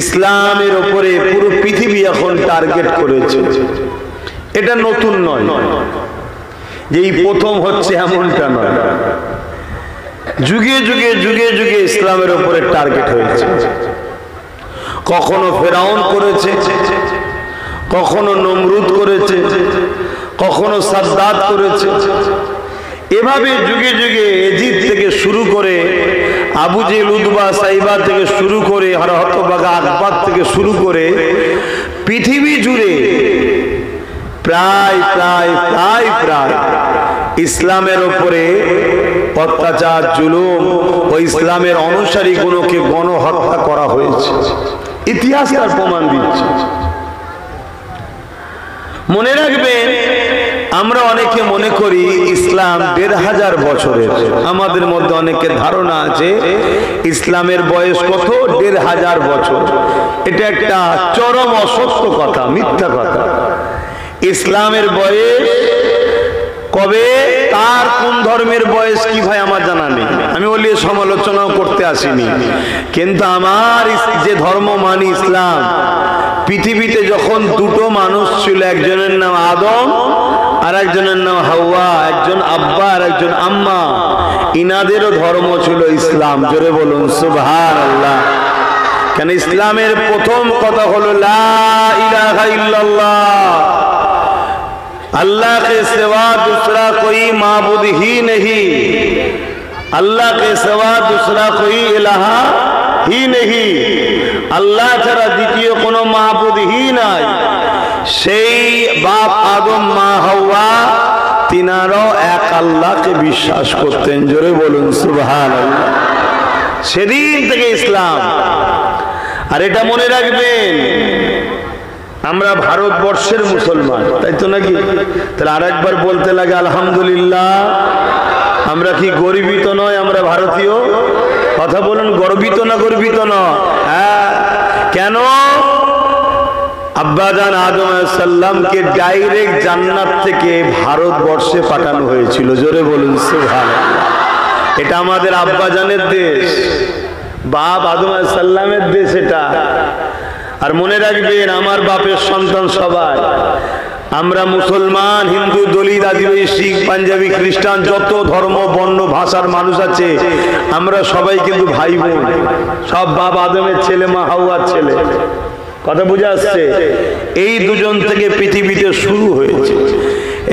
ইসলামের উপরে পুরো পৃথিবী এখন টার্গেট করেছে। এটা নতুন নয় যে এই প্রথম হচ্ছে এমনটা নয়, যুগে যুগে যুগে যুগে ইসলামের উপরে টার্গেট হয়েছে। কখনো ফেরাউন করেছে, কখনো নমরুদ করেছে, কখনো সাদ্দাত করেছে। এভাবে যুগে যুগে ইজিপ্ট থেকে শুরু করে আবু জেহেল উতবা সাইবা থেকে শুরু করে হতভাগা আকবর থেকে শুরু করে পৃথিবী জুড়ে প্রায় প্রায় প্রায় প্রায় ইসলামের উপরে অত্যাচার জুলুম ও ইসলামের অনুসারীগুলোকে গণহত্যা করা হয়েছে। ইতিহাস তার প্রমাণ দিচ্ছে। মনে রাখবেন, আমরা অনেকে মনে করি ইসলাম ১৫০০ বছরের। আমাদের মধ্যে অনেকের ধারণা আছে ইসলামের বয়স কত, ১৫০০ বছর। এটা একটা চরম অসত্য কথা, মিথ্যা কথা। ইসলামের বয়স কবে, তার কোন ধর্মের বয়স কি ভাই আমার জানা নেই। আমি বলি সমালোচনাও করতে আসিনি, কিন্তু আমার যে ধর্ম মানি ইসলাম, পৃথিবীতে যখন দুটো মানুষ ছিল, একজনের নাম আদম আর একজনের নাম হাওয়া, একজন আব্বা আর একজন আম্মা, ইনাদেরও ধর্ম ছিল ইসলাম। জোরে বলুন সুবহানাল্লাহ। কেন ইসলামের প্রথম কথা হলো লা ইলাহা ইল্লাল্লাহ, अल्लाह के सिवा दूसरा कोई माबूद ही नहीं, अल्लाह के सिवा दूसरा कोई इलाहा ही नहीं, अल्लाह ছাড়া দ্বিতীয় কোনো মাবুদ হি নাই। সেই বাপ আদম মা হাওয়া তিনারাও এক আল্লাহকে বিশ্বাস করতেন। জোরে বলুন সুবহানাল্লাহ। সেদিন থেকে ইসলাম। আর এটা মনে রাখবেন, আমরা ভারতবর্ষের মুসলমান, তাই তো নাকি? তাহলে আরেকবার বলতে লাগে আলহামদুলিল্লাহ। আমরা কি গর্বিত নয়? আমরা ভারতীয়। কথা বলুন, গর্বিত না গর্বিত নয়? হ্যাঁ। কেন? আব্বাজান আদম আলাইহিস সালামকে ডাইরেক্ট জান্নাত থেকে ভারতবর্ষে পাঠানো হয়েছিল। জোরে বলুন সুবহানাল্লাহ। এটা আমাদের আব্বাজানের দেশ, বাপ আদম আলাইহিস সালামের দেশ এটা। আর মনে রাখবেন, আমার বাপের সন্তান সবাই, আমরা মুসলমান, হিন্দু, দলিত, আদিবাসী, শিখ, পাঞ্জাবি, খ্রিস্টান, যত ধর্ম বর্ণ ভাষার মানুষ আছে, আমরা সবাই কিন্তু ভাই বোন। সব বাপ আদমের ছেলে, মা হাওয়ার ছেলে। কথা বুঝে আসছে? এই দুজন থেকে পৃথিবীতে শুরু হয়েছে।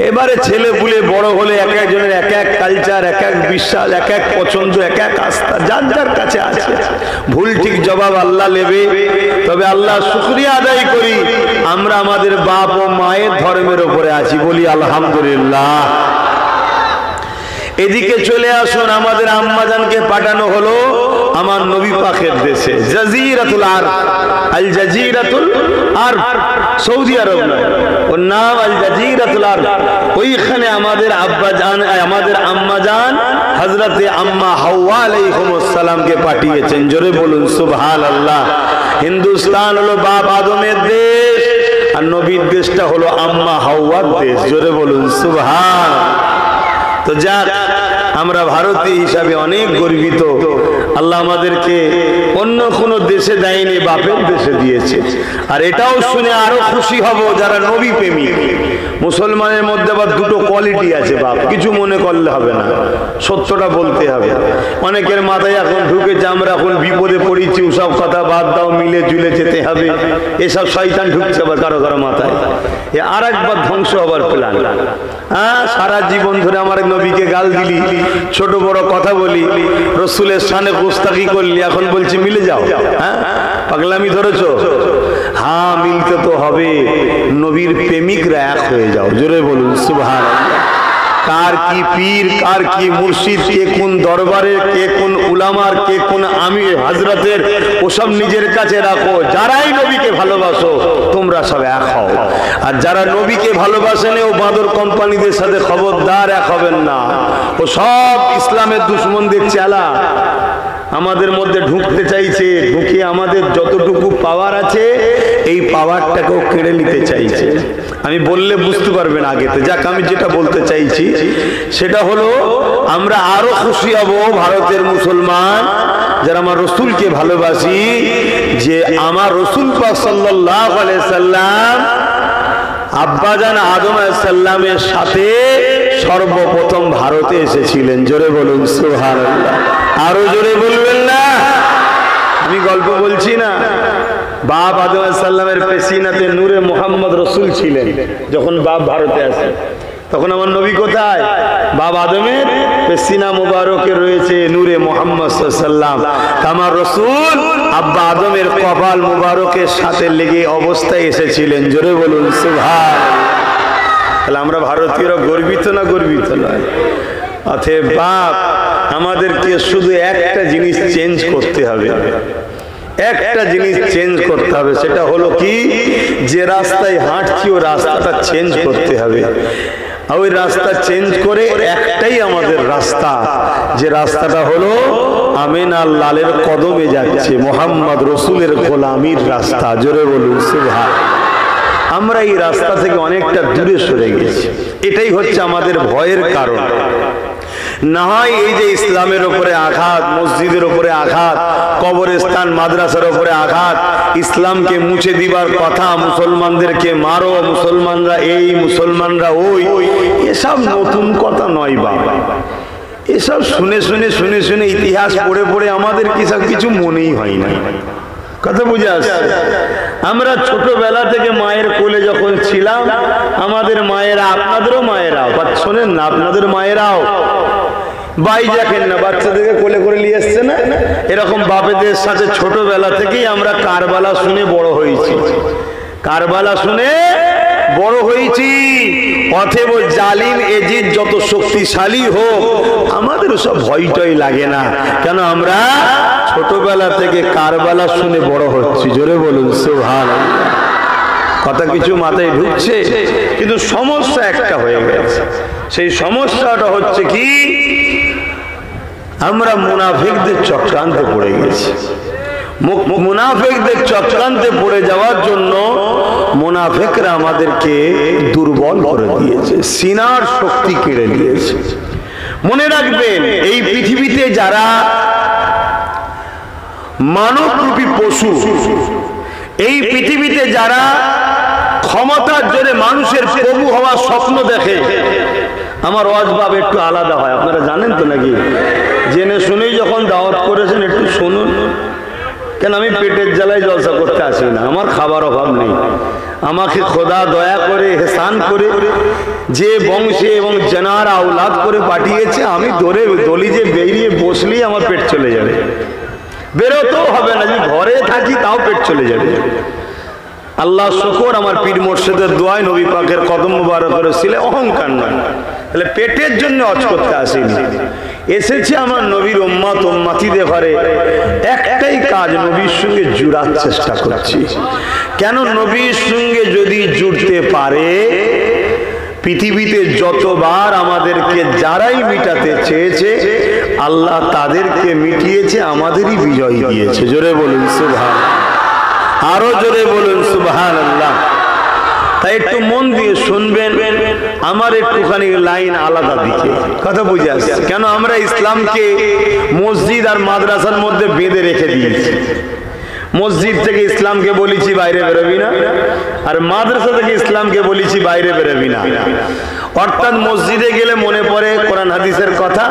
এবারে ছেলে পুলে বড় হলে এক একজনের এক এক কালচার, এক এক বিশ্বাস, এক এক পছন্দ, এক এক আস্থা, যার যার কাছে আছে। ভুল ঠিক জবাব আল্লাহ নেবে। তবে আল্লাহ শুকরিয়া আদায় করি, আমরা আমাদের বাপ ও মায়ের ধর্মের উপরে আছি, বলি আলহামদুলিল্লাহ। এদিকে চলে আসুন, আমাদের আম্মাজানকে পাঠানো হলো আমার নবী পাকের দেশে, জাজিরাতুল আরব, আল জাজিরাতুল আরব, সৌদি আরব নয়, ওর নাম আল জাজিরাতুল আরব। ওইখানে আমাদের আব্বাজান, আমাদের আম্মাজান হযরতে আম্মা হাওয়া আলাইহিস সালামকে পাঠিয়েছেন। জোরে বলুন সুবহানাল্লাহ। হিন্দুস্তান হলো বাপ আদমের দেশ, আর নবীর দেশটা হলো আম্মা হাওয়ার দেশ। জোরে বলুন সুবহানাল্লাহ। তো যাক, আমরা ভারতীয় হিসাবে অনেক গর্বিত। আল্লাহ আমাদেরকে অন্য কোনো দেশে দেয়নি, বাপের দেশে দিয়েছে। আর এটাও শুনে আরো খুশি হব যারা নবী প্রেমিক। মুসলমানের মধ্যে আবার দুটো কোয়ালিটি আছে বাপ, কিছু মনে করলে হবে না, সত্যটা বলতে হবে। অনেকের মাথায় এখন ঢুকেছে আমরা এখন বিপদে পড়েছি, ওসব কথা বাদ দাও, মিলে জুলে যেতে হবে, এসব শয়তান ঢুকছে আবার কারো কারো মাথায়। এ আর একবার ধ্বংস হবার প্ল্যান। হ্যাঁ, সারা জীবন ধরে আমার নবীকে গাল দিলি, ছোট বড় কথা বলি, রসুলের শানে গোস্তাকি করলি, এখন বলছি মিলে যাও। হ্যাঁ, পাগলামি ধরেছো? হ্যাঁ, মিলতে তো হবে। নবীর প্রেমিকরা এক হয়ে যাও। জোরে বলুন সুবহানাল্লাহ। কার কি পীর, কার কি মুর্শিদ, কে কোন দরবারের, কে কোন উলামার, কে কোন আমির হযরতের, ওসব নিজের কাছে রাখো। যারাই নবীকে ভালোবাসো তোমরা সব এক হও। আর যারা নবীকে ভালোবাসেন, ও বাঁদর কোম্পানিদের সাথে খবরদার এক হবেন না। ও সব ইসলামের দুশমনদের চেলা, আমাদের মধ্যে ঢুকতে চাইছে, ঢুকিয়ে আমাদের যতটুকু পাওয়ার আছে এই পাওয়ারটাকেও কেড়ে নিতে চাইছে। আমি বললে বুঝতে পারবেন আগেতে। যাক, আমি যেটা বলতে চাইছি সেটা হলো, আমরা আরো খুশি হব ভারতের মুসলমান যারা আমার রসুলকে ভালোবাসি, যে আমার রসুল পাক সাল্লাল্লাহু আলাইহি সাল্লাম আব্বাজান আদম আলাইহিস সালামের সাথে সর্বপ্রথম ভারতে এসেছিলেন। জোরে বলুন সুবহানাল্লাহ, আরো জোরে বলবেন না? আমি গল্প বলছি না। বাপ আদম আলাইহিস সালামের পেশিনাতে নূরে মুহাম্মদ রসুল ছিলেন। যখন বাপ ভারতে আসে তখন আমার নবী কোথায়? বাপ আদমের পেশিনা মুবারকে রয়েছে নূরে মুহাম্মদ সাল্লাল্লাহু আলাইহি সাল্লাম। আমার রসুল আব্বা আদমের কপাল মুবারকের সাথে লেগে অবস্থায় এসেছিলেন। জোরে বলুন সুবহানাল্লাহ। তাহলে আমরা ভারতীয়রা গর্বিত না গর্বিত নয়? অতএব বাপ আমাদেরকে শুধু একটা জিনিস চেঞ্জ করতে হবে, একটা জিনিস চেঞ্জ করতে হবে। সেটা হলো কি, যে রাস্তায় হাঁটছি ও রাস্তাটা চেঞ্জ করতে হবে। ওই রাস্তা চেঞ্জ করে একটাই আমাদের রাস্তা, যে রাস্তাটা হলো আমিনার লালের কদমে যাচ্ছে, মোহাম্মদ রসুলের গোলামির রাস্তা। জোরে বলুন সুবহানাল্লাহ। আমরা এই রাস্তা থেকে অনেকটা দূরে সরে গেছি, এটাই হচ্ছে আমাদের ভয়ের কারণ। না হয় এই যে ইসলামের উপরে আঘাত, মসজিদের উপরে আঘাত, কবরস্থান মাদ্রাসার উপরে আঘাত, ইসলামকে মুছে দিবার কথা, মুসলমানদেরকে মারো, মুসলমানরা এই মুসলমানরা ওই, এসব নতুন কথা নয় বাবা। এসব শুনে শুনে শুনে শুনে ইতিহাস পড়ে পড়ে আমাদের কিছু মনেই হয় না। কথা বুঝে আসছে? আমরা ছোটবেলা থেকে মায়ের কোলে যখন ছিলাম, আমাদের মায়েরা, আপনাদেরও মায়েরাও, শোনেন না, আপনাদের মায়েরাও বাই দেখেন না, বাচ্চাদেরকে কোলে করে নিয়ে এসছে না, এরকম বাপেদের সাথে ছোটবেলা থেকেই আমরা কারবালা শুনে বড় হয়েছি, কারবালা শুনে বড় হয়েছি। অতএব জালিম এজিদ যত শক্তিশালী হোক, আমাদের সব ভয়টই লাগে না। কেন? আমরা ছোটবেলা থেকে কারবালা শুনে বড় হচ্ছি। জোরে বলুন সুবহানাল্লাহ। কথা কিছু মাথায় ঢুকছে? কিন্তু সমস্যা একটা হয়ে গেছে। সেই সমস্যাটা হচ্ছে কি, আমরা মুনাফিকদের চক্রান্তে পড়ে গেছি। মুনাফিকদের চক্রান্তে পড়ে যাওয়ার জন্য মুনাফিকরা আমাদেরকে দুর্বল করে দিয়েছে, সিনার শক্তি কেড়ে নিয়েছে। মনে রাখবেন, এই পৃথিবীতে যারা মানবরূপী পশু, এই পৃথিবীতে যারা ক্ষমতার জোরে মানুষের প্রভু হওয়ার স্বপ্ন দেখে, আমার ওয়াজবাব একটু আলাদা হয়, আপনারা জানেন তো নাকি? জেনে শুনেই যখন দাওয়াত করেছেন একটু শুনুন। কেন? আমি পেটের জ্বালায় জলসা করতে আসি না, আমার খাবার অভাব নেই। আমাকে খোদা দয়া করে, এহসান করে যে বংশে এবং জানার আওলাদ করে পাঠিয়েছে, আমি দলিজে বেরিয়ে বসলেই আমার পেট চলে যাবে, বেরোতেও হবে না। যদি ঘরে থাকি তাও পেট চলে যাবে। আল্লাহ শুকর, আমার পীর মুর্শিদের দোয়ায় নবী পাকের কদম মুবারকের ছিলে অহংকার নয়। তাহলে পেটের জন্য অজ করতে আসিনি, এসেছি আমার নবীর উম্মত উম্মতিদের ঘরে একটাই কাজ, নবীর সঙ্গে জুড়ার চেষ্টা করছি। কেন? নবীর সঙ্গে যদি জুড়তে পারে, পৃথিবীতে যতবার আমাদেরকে যারাই মিটাতে চেয়েছে, আল্লাহ তাদেরকে মিটিয়েছে, আমাদেরই বিজয় দিয়েছে। জোরে বলুন সুবহানাল্লাহ, আরো জোরে বলুন সুবহানাল্লাহ। তাই একটু মন দিয়ে শুনবেন, আমার একটুখানি লাইন আলাদা দিকে, কথা বুঝে আসছে? কেন? আমরা ইসলামকে মসজিদ আর মাদ্রাসার মধ্যে বেঁধে রেখে দিয়েছি। মসজিদ থেকে ইসলামকে বলেছি বাইরে বেরোবি না, আর মাদ্রাসা থেকে ইসলামকে বলেছি বাইরে বেরোবি না। অর্থাৎ মসজিদে গেলে মনে পড়ে কোরআন হাদিসের কথা,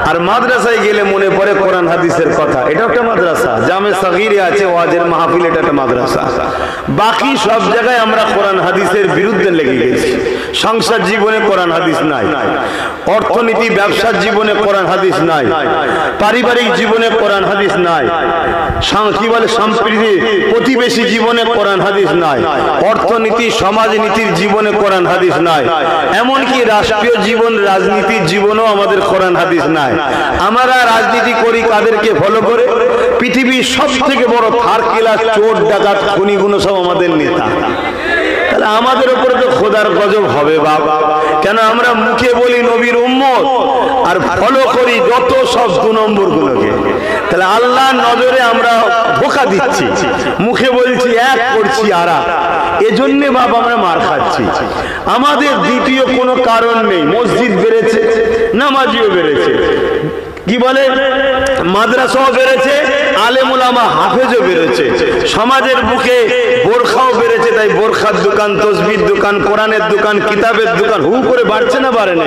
আর মাদ্রাসায় গেলে মনে পড়ে কোরআন হাদিসের কথা। এটা একটা মাদ্রাসা, জামে সাগীরে আছে ওয়াজের মাহফিল, এটা একটা মাদ্রাসা। বাকি সব জায়গায় আমরা কোরআন হাদিসের বিরুদ্ধে লেগে গেছি। সংসার জীবনে কোরআন হাদিস নাই, অর্থনীতি ব্যবসার জীবনে কোরআন হাদিস নাই, পারিবারিক জীবনে কোরআন হাদিস নাই, কি বলে সম্প্রীতি প্রতিবেশী জীবনে কোরআন হাদিস নাই, অর্থনীতি সমাজনীতির জীবনে কোরআন হাদিস নাই, এমনকি রাষ্ট্রীয় জীবন রাজনীতির জীবনেও আমাদের কোরআন হাদিস নাই। আমরা রাজনীতি করি কাদেরকে ফলো করে? পৃথিবীর সব থেকে বড় থার্ড ক্লাস চোর ডাকাত খুনিগুলো সব আমাদের নেতা। তাহলে আমাদের উপরে তো খোদার গজব হবে বাবা। কেন? আমরা মুখে বলি নবীর উম্মত, আর ফলো করি যত সব 2 নম্বর গুলোকে। তাহলে আল্লাহর নজরে আমরা ধোঁকা দিচ্ছি, মুখে বলছি এক, করছি আর এক। এজন্য বাবা আমরা মার খাচ্ছি। আমাদের দ্বিতীয় কোনো কারণ নেই। মসজিদ বেড়েছে, নামাজিও বেড়েছে, কি বলে, মাদ্রাসাও বেড়েছে, আলেম উলামা হাফেজও বেড়েছে, সমাজের বুকে বোরখাও বেড়েছে। তাই বোরখার দোকান, তসবির দোকান, কোরআনের দোকান, কিতাবের দোকান হু করে বাড়ছে না বাড়ে না?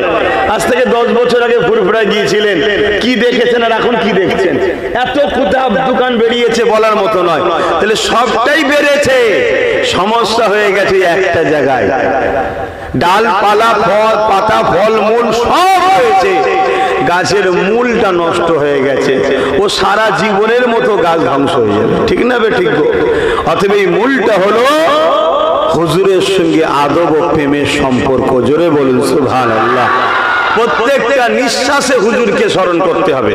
আজ থেকে 10 বছর আগে ফুরফুরায় গিয়েছিলেন, কি দেখেছেন আর এখন কি দেখছেন? এত কিতাব দোকান বেরিয়েছে বলার মতো নয়। তাহলে সবটাই বেড়েছে, সমস্যা হয়ে গেছে একটা জায়গায়, ডালপালা, ফল পাতা, ফল মূল সব হয়েছে, গাছের মূলটা নষ্ট হয়ে গেছে, ও সারা জীবনের মতো গাছ ধ্বংস হয়ে যাবে। ঠিক না বে ঠিক? অতএব এই মূলটা হলো হুজুরের সঙ্গে আদব ও প্রেমের সম্পর্ক। জোরে বলুন সুবহানাল্লাহ। প্রত্যেকটা নিঃশ্বাসে হুজুরকে স্মরণ করতে হবে,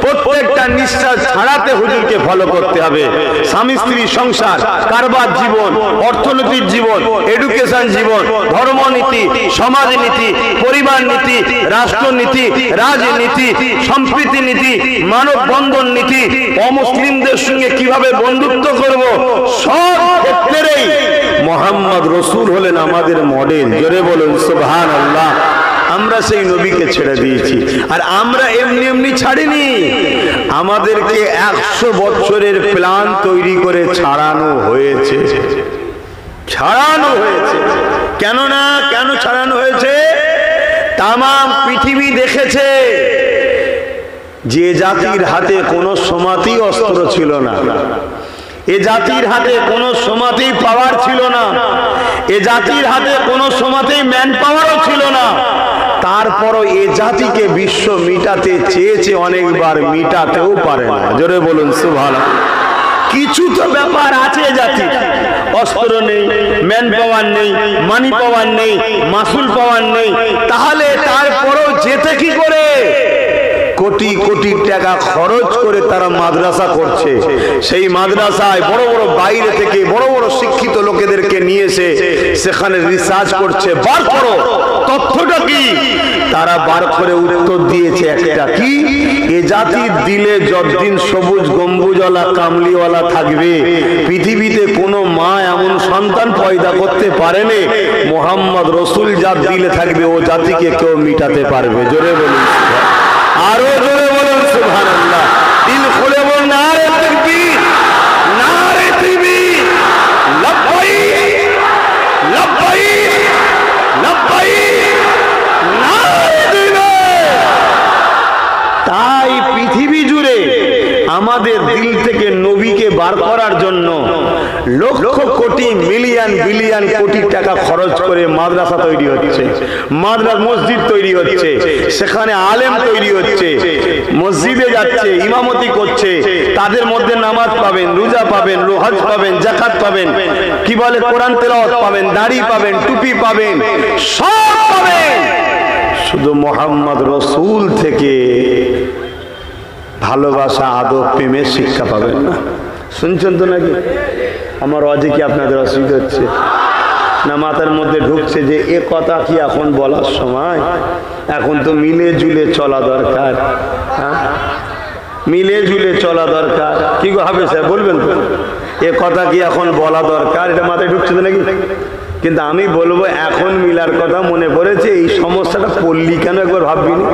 প্রত্যেকটা নিঃশ্বাস ছাড়াতে হুজুরকে ফলো করতে হবে। স্বামী স্ত্রী সংসার, কারবার জীবন, অর্থনৈতিক জীবন, এডুকেশন জীবন, ধর্মনীতি, সমাজনীতি, পরিবার নীতি, রাষ্ট্রনীতি, রাজনীতি, সম্প্রীতি নীতি, মানব বন্ধন নীতি, অমুসলিমদের সঙ্গে কিভাবে বন্ধুত্ব করব, সব ক্ষেত্রেই মোহাম্মদ রসুল হলেন আমাদের মডেল। জোরে বলুন সুবহানাল্লাহ। আমরা সেই নবীকে ছেড়ে দিয়েছি, আর আমরা এমনি এমনি ছাড়িনি, আমাদেরকে 100 বছরের প্ল্যান তৈরি করে ছাড়ানো হয়েছে, ছাড়ানো হয়েছে। কেন ছাড়ানো হয়েছে? তাম পৃথিবী দেখেছে যে জাতির হাতে কোনো সময়তেই অস্ত্র ছিল না, এ জাতির হাতে কোনো সময়তেই পাওয়ার ছিল না, এ জাতির হাতে কোনো সময়তেই ম্যান পাওয়ারও ছিল না, তারপরও এ জাতিকে বিশ্ব মিটাতে চেয়েছে অনেকবার, মিটাতেও পারে না। জোরে বলুন সুবহানাল্লাহ। কিছু তো ব্যাপার আছে জাতির, অস্ত্র নেই, ম্যান পাওয়ার নেই, মানি পাওয়ার নেই, মাসুল পাওয়ার নেই, তাহলে তারপরও যেতে কি করে? কোটি কোটি টাকা খরচ করে তারা মাদ্রাসা করছে, সেই মাদ্রাসায় বড় বড় বাইরে থেকে বড় বড় শিক্ষিত লোকেদেরকে নিয়ে এসে সেখানে রিসার্চ করছে, বার করো তথ্যটা কি। তারা বার করে উত্তর দিয়েছে একটা, কি? এ জাতির দিলে যতদিন সবুজ গম্বুজওয়ালা কামলিওয়ালা থাকবে, পৃথিবীতে কোনো মা এমন সন্তান পয়দা করতে পারেনি, মোহাম্মদ রসুল যার দিলে থাকবে ও জাতিকে কেউ মিটাতে পারবে। জোরে বলুন, আরো জোরে বলুন সুবহানাল্লাহ। দিল খুলে বলুন নারে তাকবীর, নারে তাকবীর, লাব্বাইক লাব্বাইক লাব্বাইক, নারে তাকবীর। তাই পৃথিবী জুড়ে আমাদের দিল থেকে নবীকে বার করার জন্য লক্ষ কোটি মিলিয়ন বিলিয়ন কোটি টাকা খরচ করে মাদ্রাসা তৈরি হচ্ছে, মাদ্রাসা মসজিদ তৈরি হচ্ছে, সেখানে আলেম তৈরি হচ্ছে, মসজিদে যাচ্ছে, ইমামতি করছে, তাদের মধ্যে নামাজ পাবেন, রোজা পাবেন, হজ পাবেন, যাকাত পাবেন, কি বলে কোরআন তেলাওয়াত পাবেন, দাড়ি পাবেন, টুপি পাবেন, সব পাবেন। শুধু মোহাম্মদ রসুল থেকে ভালোবাসা, আদব, প্রেমের শিক্ষা পাবেন না। শুনছেন তো নাকি? আমার অজে কি আপনাদের অসুবিধা হচ্ছে না? মাথার মধ্যে ঢুকছে যে এ কথা কি এখন বলার সময়? এখন তো মিলে জুলে চলা দরকার। হ্যাঁ, মিলে জুলে চলা দরকার। কি গো হাফেজ সাহেব বলবেন তো, এ কথা কি এখন বলা দরকার? এটা মাথায় ঢুকছে তো নাকি? কিন্তু আমি বলবো, এখন মিলার কথা মনে পড়েছে, এই সমস্যাটা পড়লি কেন একবার ভাববি না?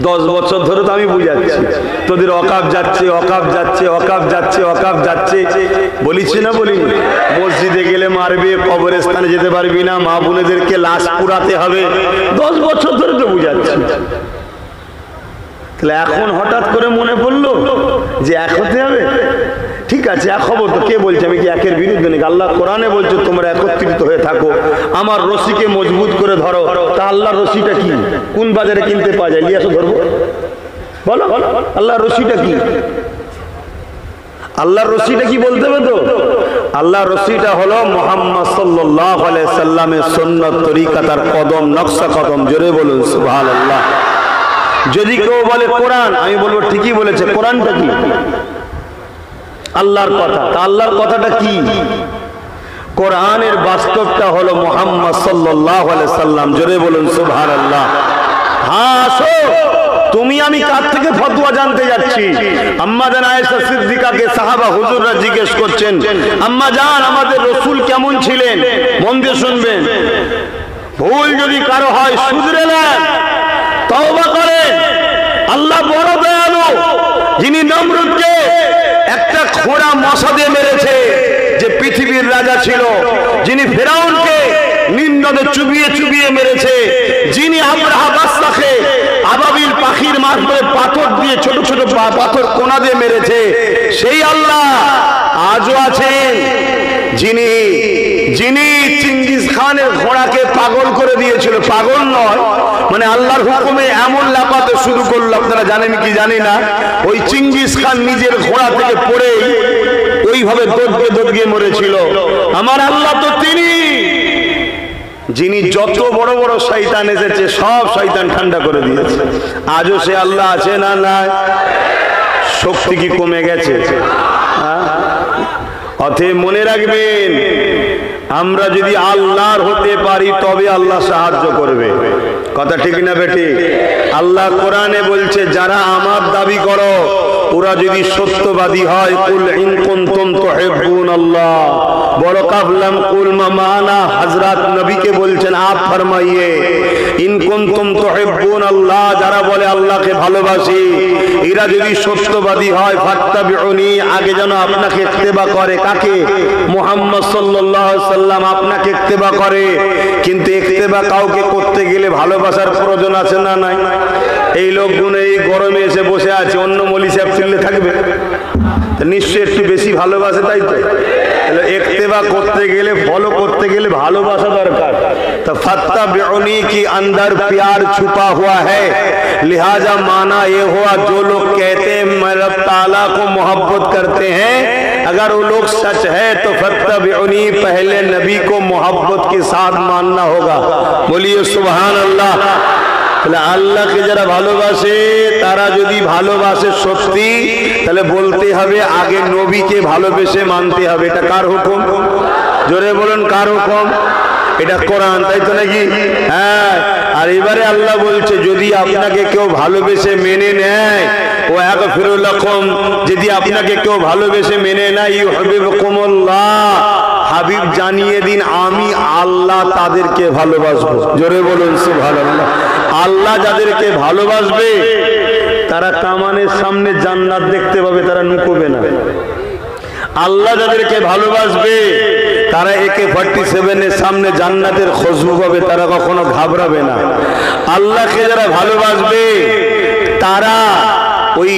10 বছর ধরে তো আমি বুঝাচ্ছি, তোদের অকাপ যাচ্ছে, অকাপ যাচ্ছে, অকাপ যাচ্ছে, অকাপ যাচ্ছে, বলিছি না বলিনি? মসজিদে গেলে মারবে, কবরস্থানে যেতে পারবি না, মা বোনেদেরকে লাশ পুরাতে হবে, 10 বছর ধরে তো বুঝাচ্ছি। তাহলে এখন হঠাৎ করে মনে পড়লো যে এক হতে হবে? ঠিক আছে, এক খবর তো কে বলছে আমি কি একের বিরুদ্ধে নাকি? আল্লাহ কোরআনে বলছে তোমরা একত্রিত হয়ে থাকো, আমার রশিকে মজবুত করে ধরো। তা আল্লাহর রশিটা কি? কোন বাজারে কিনতে পাওয়া যায়? নিয়ে আসো, ধরবো। বলো আল্লাহর রশিটা কি? আল্লাহর রশিটা কি বলতে হবে তো? আল্লাহর রশিটা হলো মুহাম্মদ সাল্লাল্লাহু আলাইহি সাল্লামের সুন্নাত তরিকা, তার কদম নকশা কদম। জোরে বলুন সুবহানাল্লাহ। যদি কেউ বলে কোরআন, আমি বলবো ঠিকই বলেছে। কোরআনটা কি? আল্লাহর কথা। তা আল্লাহর কথাটা কি? কোরআনের বাস্তবটা হলো মুহাম্মদ সাল্লাল্লাহু আলাইহি সাল্লাম। জোরে বলুন সুবহানাল্লাহ। হ্যাঁ, আসো, তুমি আমি কার থেকে ফতোয়া জানতে যাচ্ছি? আম্মা জান আয়েশা সিদ্দিকাকে সাহাবা হুজুররা জিজ্ঞেস করছেন, আম্মা জান আমাদের রাসূল কেমন ছিলেন? মন দিয়ে শুনবেন। ভুল যদি কারো হয় শুধরে নেন, তওবা করেন, আল্লাহ বড় দয়ালু, যিনি নমরুদকে একটা খোঁড়া মশা দিয়ে মেরেছে, যে পৃথিবীর রাজা ছিল, যিনি ফেরাউনকে নিন্দনে চুবিয়ে চুবিয়ে মেরেছে, যিনি আবরাহা বাদশাকে আবাবিল পাখির মারফতে পাথর দিয়ে ছোট ছোট পাথর কোনা দিয়ে মেরেছে, সেই আল্লাহ আজও আছেন। যিনি যিনি চিঙ্গিস খানের ঘোড়াকে পাগল করে দিয়েছিল, পাগল নয় মানে আল্লাহর হুকুমে এমন লাফাতে শুরু করলো, আপনারা জানেন কি জানি না, ওই চিঙ্গিস খান নিজের ঘোড়া থেকে পড়ে ওইভাবে দৌড়ে দৌড়িয়ে মরেছিল। আমার আল্লাহ তো তিনি, যিনি যত বড় বড় শয়তান এসেছে সব শয়তান ঠান্ডা করে দিয়েছে। আজও সে আল্লাহ আছে না? না। শক্তি কি কমে গেছে? অতএব মনে রাখবেন, আমরা যদি আল্লাহর হতে পারি তবে আল্লাহ সাহায্য করবে। কথা ঠিক না বেটি? আল্লাহ কোরআনে বলছে, যারা আমার দাবি করো ওরা যদি সত্যবাদী হয়, কুল ইন কুনতুম তুহিব্বুনাল্লাহ, বড় কাফলাম কুল মানা, হযরত নবীকে বলছেন আপ ফরমাইয়ে, ইন কুনতুম তুহিব্বুনাল্লাহ, যারা বলে আল্লাহকে ভালোবাসি, এরা যদি সত্যবাদী হয়, ফাত্তাবিউনি, আগে যেন আপনাকে ইত্তেবা করে। কাকে? মুহাম্মদ সাল্লাল্লাহু আলাইহি সাল্লাম আপনাকে ইত্তেবা করে। কিন্তু ইত্তেবা কাউকে করতে গেলে ভালোবাসার প্রয়োজন আছে না নাই? এই লোকগুলো এই গরমে এসে বসে আছে, অন্য মলি সাহেব চিল্লে থাকবে? নিশ্চয়ই একটু বেশি ভালোবাসে, তাই তো? ইত্তেবা করতে গেলে, ফলো করতে গেলে ভালোবাসা দরকার। तो फत्तबिउनी की अंदर प्यार छुपा हुआ है, लिहाजा माना ये हुआ जो लोग कहते हैं मैं रब ताला को मोहब्बत करते हैं, अगर वो लोग सच है तो फत्तबिउनी, पहले नबी को मोहब्बत के साथ मानना होगा। बोलिए सुभान अल्लाह। আল্লাহকে যারা ভালোবাসে তারা যদি ভালোবাসে সত্যি, তাহলে বলতে হবে আগে নবীকে ভালোবেসে মানতে হবে। এটা কার হুকুম? জোরে বলুন, কার হুকুম? এটা কোরআন, তাই তো নাকি? হ্যাঁ। আর এবারে আল্লাহ বলছে, যদি আপনাকে কেউ ভালোবেসে মেনে নেয়, ও ইয়াগফিরু লাকুম, যদি আপনাকে কেউ ভালোবেসে মেনে নেয়, ইউহিব্বুকুমুল্লাহ, হাবিব জানিয়ে দিন আমি আল্লাহ তাদেরকে ভালোবাসবো। জোরে বলুন সুবহানাল্লাহ। আল্লাহ যাদেরকে ভালোবাসবে তারা কামানের সামনে জান্নাত দেখতে পাবে, তারা নুকোবে না। আল্লাহ যাদেরকে ভালোবাসবে তারা AK-47 এর সামনে জান্নাতের খুশবু পাবে, তারা কখনো ঘাবড়াবে না। আল্লাহকে যারা ভালোবাসবে তারা ওই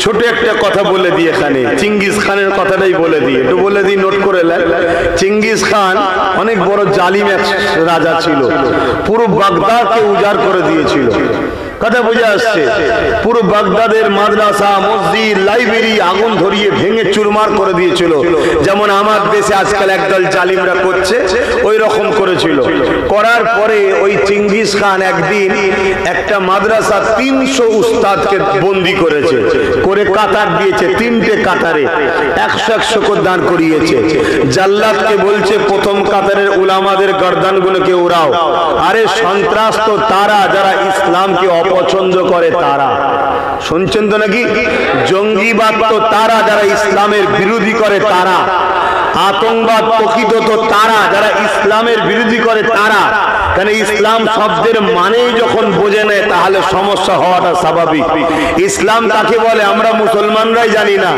ছোট একটা কথা বলে দিই, এখানে চিঙ্গিস খানের কথাটাই বলে দিই, একটু বলে দিই, নোট করে নেন। চিঙ্গিস খান অনেক বড় জালিম এক রাজা ছিল, পুরো বাগদাদকে উজাড় করে দিয়েছিল। কথা বুঝে আসছে? পুরো বাগদাদের মাদ্রাসা, মসজিদ, লাইব্রেরি আগুন ধরিয়ে ভেঙে চুরমার করে দিয়েছিল, যেমন আমার দেশে আজকাল একদল জালিমরা করছে, ওই রকম করেছিল। করার পরে ওই চিঙ্গিস খান একদিন একটা মাদ্রাসা 300 উস্তাদকে বন্দি করেছে, করে কাতার দিয়েছে, 3টে কাতারে 100-100 করে দাঁড় করিয়েছে। জাল্লাদকে বলছে, প্রথম কাতারের উলামাদের গর্দানগুলোকে উড়াও। আরে সন্ত্রাস তো তারা যারা ইসলামকে অপছন্দ করে, তারা শুনছেন তো নাকি? জঙ্গিবাদ তো তারা যারা ইসলামের বিরোধী করে, তারা আতঙ্কবাদ প্রকৃত তো তারা যারা ইসলামের বিরোধী করে, তারা। কেন? ইসলাম শব্দের মানেই যখন বোঝে নেয় তাহলে সমস্যা হওয়াটা স্বাভাবিক। ইসলাম কাকে বলে আমরা মুসলমানরাই জানি না,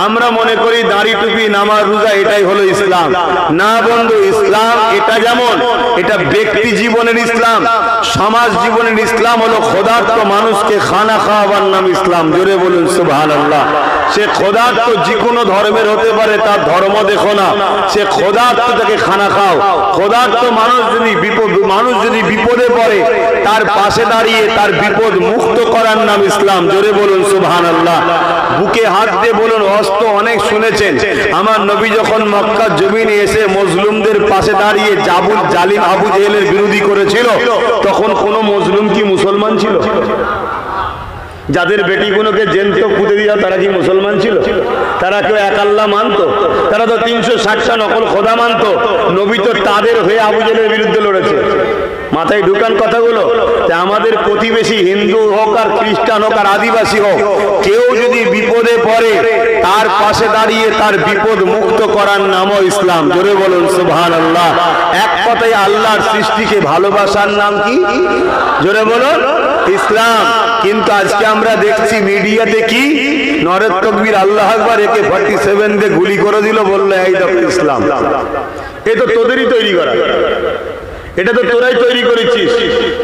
আমরা মনে করি দাড়ি টুপি নামাজ রোজা এটাই হলো ইসলাম। না বন্ধু, ইসলাম এটা যেমন এটা ব্যক্তি জীবনের ইসলাম, সমাজ জীবনের ইসলাম হলো ক্ষুধার্ত মানুষকে খানা খাওয়াবার নাম ইসলাম। জোরে বলুন সুবহানাল্লাহ। সে ক্ষুধার্ত যে কোনো ধর্মের হতে পারে, তার ধর্ম দেখো না, সে ক্ষুধার্ত তাকে খানা খাও। ক্ষুধার্ত মানুষ যদি বিপদে পড়ে তার পাশে দাঁড়িয়ে তার বিপদ মুক্ত করার নাম ইসলাম। জোরে বলুন সুবহানাল্লাহ। বুকে হাত দিয়ে বলুন, অস্ত্র অনেক শুনেছেন, আমার নবী যখন মক্কার জমিনে এসে মজলুমদের পাশে দাঁড়িয়ে জালিম আবু জেহেলের বিরোধী করেছিল, তখন কোন মজলুম কি মুসলমান ছিল? যাদের বেটিগুলোকে জেন্ত পুঁতে দিয়া তারা কি মুসলমান ছিল? তারা কেউ এক আল্লাহ মানতো? তারা তো 360টা নকল খোদা মানতো। নবী তো তাদের হয়ে আবু জেহেলের বিরুদ্ধে লড়েছে। মাথায় ঢুকান কথাগুলো। আমাদের প্রতিবেশী হিন্দু হোক আর খ্রিস্টান হোক আর আদিবাসী হোক, কেউ যদি বিপদে পড়ে তার পাশে দাঁড়িয়ে তার বিপদ মুক্ত করার নামও ইসলাম। জোরে বলুন সুবহানাল্লাহ। এক কথায় আল্লাহর সৃষ্টিকে ভালোবাসার নাম কি? জোরে বলুন ইসলাম। কিন্তু আজকে আমরা দেখছি মিডিয়াতে কি নরেদ তকবীর আল্লাহ আকবার একে 47 দিয়ে গুলি করে দিল, বললো এই দেখো ইসলাম। এ তো তোদেরই তৈরি করা, এটা তো তোরাই তৈরি করেছিস।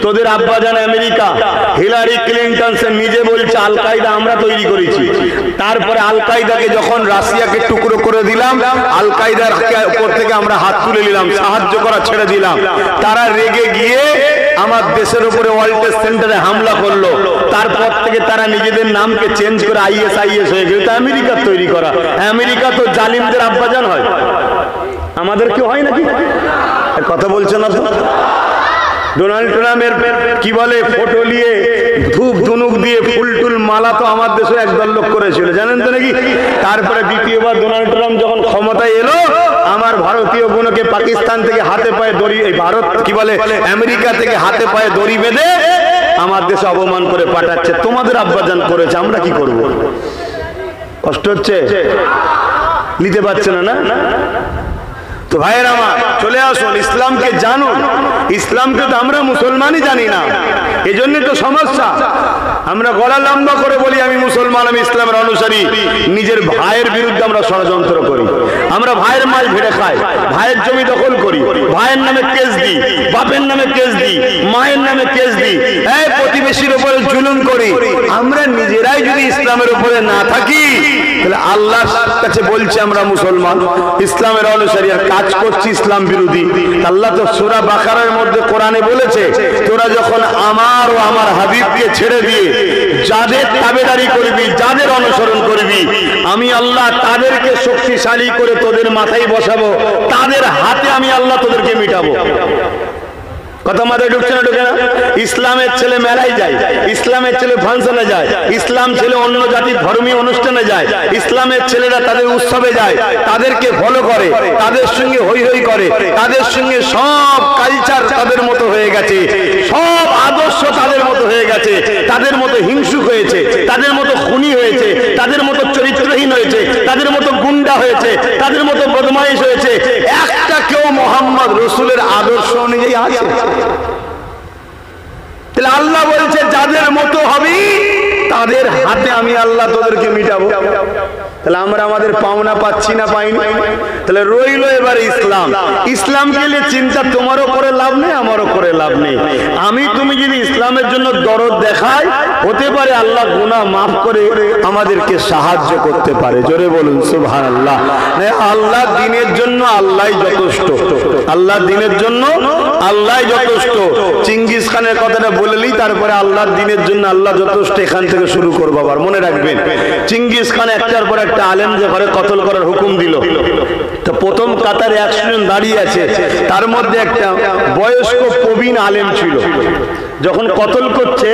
তোদের আব্বাজান আমেরিকা হিলারি ক্লিনটন সে নিজে বলছে আল কায়দা আমরা তৈরি করেছি। তারপরে আল কায়দাকে যখন রাশিয়াকে টুকরো করে দিলাম, আল কায়দার উপর থেকে আমরা হাত তুলে নিলাম, সাহায্য করা ছেড়ে দিলাম। তারা রেগে গিয়ে আমার দেশের উপরে ওয়ার্ল্ড ট্রেড সেন্টারে হামলা করলো। তারপর থেকে তারা নিজেদের নামকে চেঞ্জ করে ISIS হয়ে গেল। আমেরিকার তৈরি করা। আমেরিকা তো জালিমদের আব্বাজান হয়, আমাদের কি হয় নাকি? কথা বলছে না তো? ডোনাল্ড ট্রাম্পের কি বলে ফটো নিয়ে ধূপ ধুনুক দিয়ে ফুল টুল মালা তো আমার দেশে একদল লোক করেছিল, জানেন তো নাকি? তারপরে দ্বিতীয়বার ডোনাল্ড ট্রাম্প যখন ক্ষমতায় এলো, আমার ভারতীয় বোনকে পাকিস্তান থেকে হাতে পায়ে দড়ি, এই ভারত কি বলে আমেরিকা থেকে হাতে পায়ে দড়ি বেঁধে আমার দেশে অপমান করে পাঠাচ্ছে। তোমাদের আব্বাজান করেছে, আমরা কি করব? কষ্ট হচ্ছে, নিতে পারছে না না? তো ভাইয়ের আমার চলে আসুন, ইসলামকে জানুন। ইসলামকে তো আমরা মুসলমানই জানি না, এজন্য তো সমস্যা। আমরা গলা লম্বা করে বলি আমি মুসলমান, আমি ইসলামের অনুসারী, নিজের ভাইয়ের বিরুদ্ধে আমরা ষড়যন্ত্র করি। আমরা ভাইয়ের মাল ভেড়ে খাই, ভাইয়ের জমি দখল করি, ভাইয়ের নামে কেস দিই, বাপের নামে কেস দিই, মায়ের নামে কেস দিই, এই প্রতিবেশীর উপরে জুলুম করি। আমরা নিজেরাই যদি ইসলামের উপরে না থাকি, তাহলে আল্লাহর কাছে বলছি আমরা মুসলমান, ইসলামের অনুসারী, আর কাজ করছি ইসলাম বিরোধী। আল্লাহ তো সূরা বাকারার মধ্যে কোরআনে বলেছে, তোরা যখন আমার ও আমার হাবিবকে ছেড়ে দিয়ে যাদের তাবেদারি করবি, যাদের অনুসরণ করবি, আমি আল্লাহ তাদেরকে শক্তিশালী করে তোদের মাথায় বসাবো, তাদের হাতে আমি আল্লাহ তোদেরকে মিটাবো। কথা মাথায় ঢুকছে না? ঢুকে না? ইসলামের ছেলে মেলায় যায়, ইসলামের ছেলে ফাংশনে যায়, ইসলাম ছেলে অন্য জাতির ধর্মীয় অনুষ্ঠানে যায়, ইসলামের ছেলেরা তাদের উৎসবে যায়, তাদেরকে ফলো করে, তাদের সঙ্গে হই হই করে, তাদের সঙ্গে সব কালচার তাদের মতো হয়ে গেছে, সব আদর্শ তাদের মতো হয়ে গেছে, তাদের মতো হিংসুক হয়েছে, তাদের মতো খুনি হয়েছে, তাদের মতো চরিত্রহীন হয়েছে, তাদের মতো গুন্ডা হয়েছে, তাদের মতো বদমাইশ হয়েছে। একটা কেউ মোহাম্মদ রসুলের আদর্শ অনুযায়ী আছে? তাহলে আল্লাহ বলছে যাদের মতো হবি তাদের হাতে আমি আল্লাহ তোদেরকে মিটাবো। তাহলে আমরা আমাদের পাওনা পাচ্ছি না, পাইনি। তাহলে রইলো এবার ইসলাম। ইসলামকে নিয়ে চিন্তা তোমারও করে লাভ নেই, আমারও করে লাভ নেই। আমি তুমি যদি ইসলামের জন্য দরদ দেখাই, হতে পারে আল্লাহ গুনাহ মাফ করে আমাদেরকে সাহায্য করতে পারে। জোরে বলুন সুবহানাল্লাহ। আল্লাহ দিনের জন্য আল্লাহই যথেষ্ট, আল্লাহ দিনের জন্য আল্লাহই যথেষ্ট। চিঙ্গিস খানের কথাটা বললেই তারপরে আল্লাহর দিনের জন্য আল্লাহ যথেষ্ট এখান থেকে শুরু করবো। আবার মনে রাখবেন, চিঙ্গিস খান একটার পর একটা আলেম যে ঘরে কতল করার হুকুম দিল, তো প্রথম কাতারে 100 জন দাঁড়িয়ে আছে, তার মধ্যে একটা বয়স্ক প্রবীণ আলেম ছিল। যখন কতল করছে,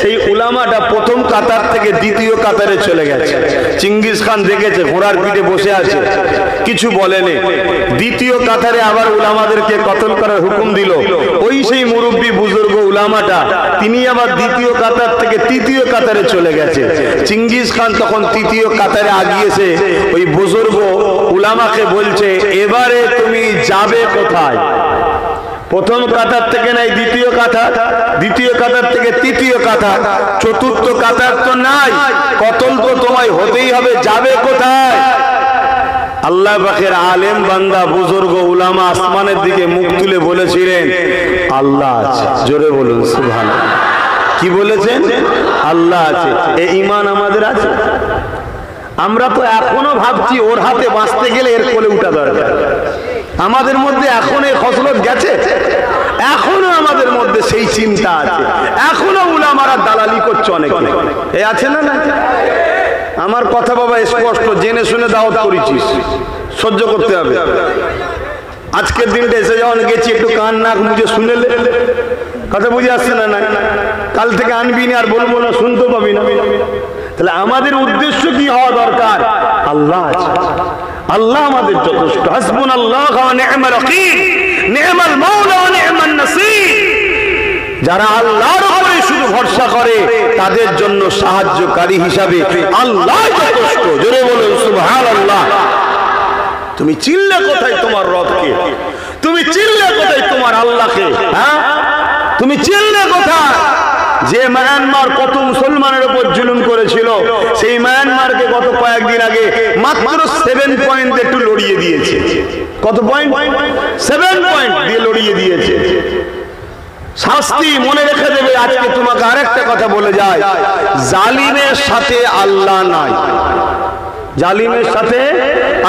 সেই উলামাটা প্রথম কাতার থেকে দ্বিতীয় কাতারে চলে গেছে। চিঙ্গিস খান দেখেছে ঘোড়ার পিঠে বসে আছে, কিছু বলেনি। দ্বিতীয় কাতারে আবার উলামাদেরকে কতল করার হুকুম দিল। ওই সেই মুরব্বী বুজুর্গ উলামাটা, তিনি আবার দ্বিতীয় কাতার থেকে তৃতীয় কাতারে চলে গেছে। চিঙ্গিস খান তখন তৃতীয় কাতারে আগিয়েছে, ওই বুজুর্গ উলামাকে বলছে, এবারে তুমি যাবে কোথায়? প্রথম কাতার থেকে নাই দ্বিতীয় কাতার, দ্বিতীয় কাতার থেকে তৃতীয় কাতার, চতুর্থ কাতার তো নাই, কতল তো তোমায় হতেই হবে, যাবে কোথায়? আল্লাহ পাকের আলেম বান্দা বুজুর্গ উলামা আসমানের দিকে মুখ তুলে বলেছিলেন, আল্লাহ আছে। জোরে বলুন সুবহানাল্লাহ। কি বলেছেন? আল্লাহ আছে। এই ঈমান আমাদের আছে? আমরা তো এখনো ভাবছি ওর হাতে বাঁচতে গেলে এর কোলে উঠা দরকার। আমাদের মধ্যে এখন এই খসলত গেছে? এখনো আমাদের মধ্যে সেই চিন্তা আছে, এখনো উলামারা দালালি করছে অনেক। এই আছে না? না, আমার কথা বাবা স্পষ্ট, জেনে শুনে দাওয়াত করেছিস, সহ্য করতে হবে। আজকের দিনটা এসে যখন গেছি, একটু কান নাক মুজে শুনেলে কথা বুঝে আসছে না? না, কাল থেকে আনবি না, আর বলবো না, শুনতে পাবি না। তাহলে আমাদের উদ্দেশ্য কি হওয়া দরকার? আল্লাহ আছে, আল্লাহ আমাদের যথেষ্ট। হাসবুনাল্লাহু ওয়া নি'মাল ওয়াকিল, নি'মাল মাওলা ওয়া নি'মান নাসীর। যারা আল্লাহর উপরে শুধু ভরসা করে তাদের জন্য সাহায্যকারী হিসাবে আল্লাহ যথেষ্ট। জোরে বলুন সুবহানাল্লাহ। তুমি চিনলে কোথায় তোমার রবকে? তুমি চিনলে কোথায় তোমার আল্লাহকে? হ্যাঁ, তুমি চিনলে কোথায়? যে মায়ানমার কত মুসলমানের উপর জুলুম করেছিল, সেই মায়ানমারকে গত কয়েকদিন আগে মাত্র 7 পয়েন্ট একটু লড়িয়ে দিয়েছে। কত পয়েন্ট? 7 পয়েন্ট দিয়ে লড়িয়ে দিয়েছে। শাস্তি মনে রেখে দেবে। আজকে তোমাকে আরেকটা কথা বলে যায়, জালিমের সাথে আল্লাহ নাই। জালিমের সাথে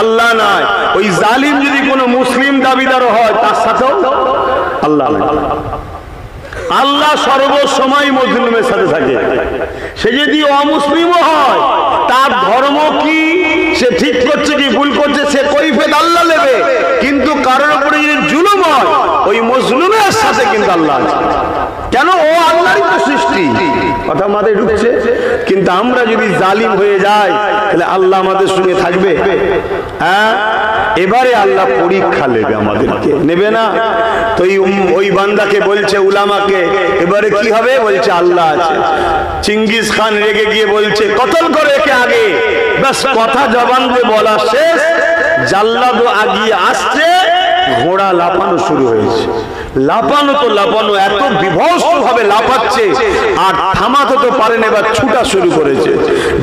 আল্লাহ নাই। ওই জালিম যদি কোনো মুসলিম দাবিদার হয় তার সাথেও আল্লাহ নাই। আল্লাহ সর্বসময় মুসলিমের সাথে থাকে। সে যদি অমুসলিমও হয়, তার ধর্ম কি, সে ঠিক করছে কি ভুল করছে, সে কৈফিয়ত আল্লাহ নেবে। কিন্তু কারোর উপরে যদি জুলুম হয়, ওই মুসলিমের সাথে কিন্তু আল্লাহ আছে। কেন? ও আল্লাহরই তো সৃষ্টি। কথা মাথায় ঢুকছে? কিন্তু আমরা যদি জালিম হয়ে যাই, তাহলে আল্লাহ আমাদের সঙ্গে থাকবে? হ্যাঁ, এবারে আল্লাহ পরীক্ষা নেবে, আমাদেরকে নেবে না তো? ওই বান্দাকে বলছে, উলামাকে, এবারে কি হবে? বলছে আল্লাহ আছে। চিঙ্গিস খান রেগে গিয়ে বলছে কতল করে একে আগে। ব্যাস কথা জবান দিয়ে বলা শেষ, জাল্লাদও আগিয়ে আসছে, ঘোড়া লাফানো শুরু হয়েছে। লাফানো তো লাফানো, এত বিভৎস ভাবে লাফাচ্ছে, আর থামাতে তো পারেন, এবার ছুটা শুরু করেছে।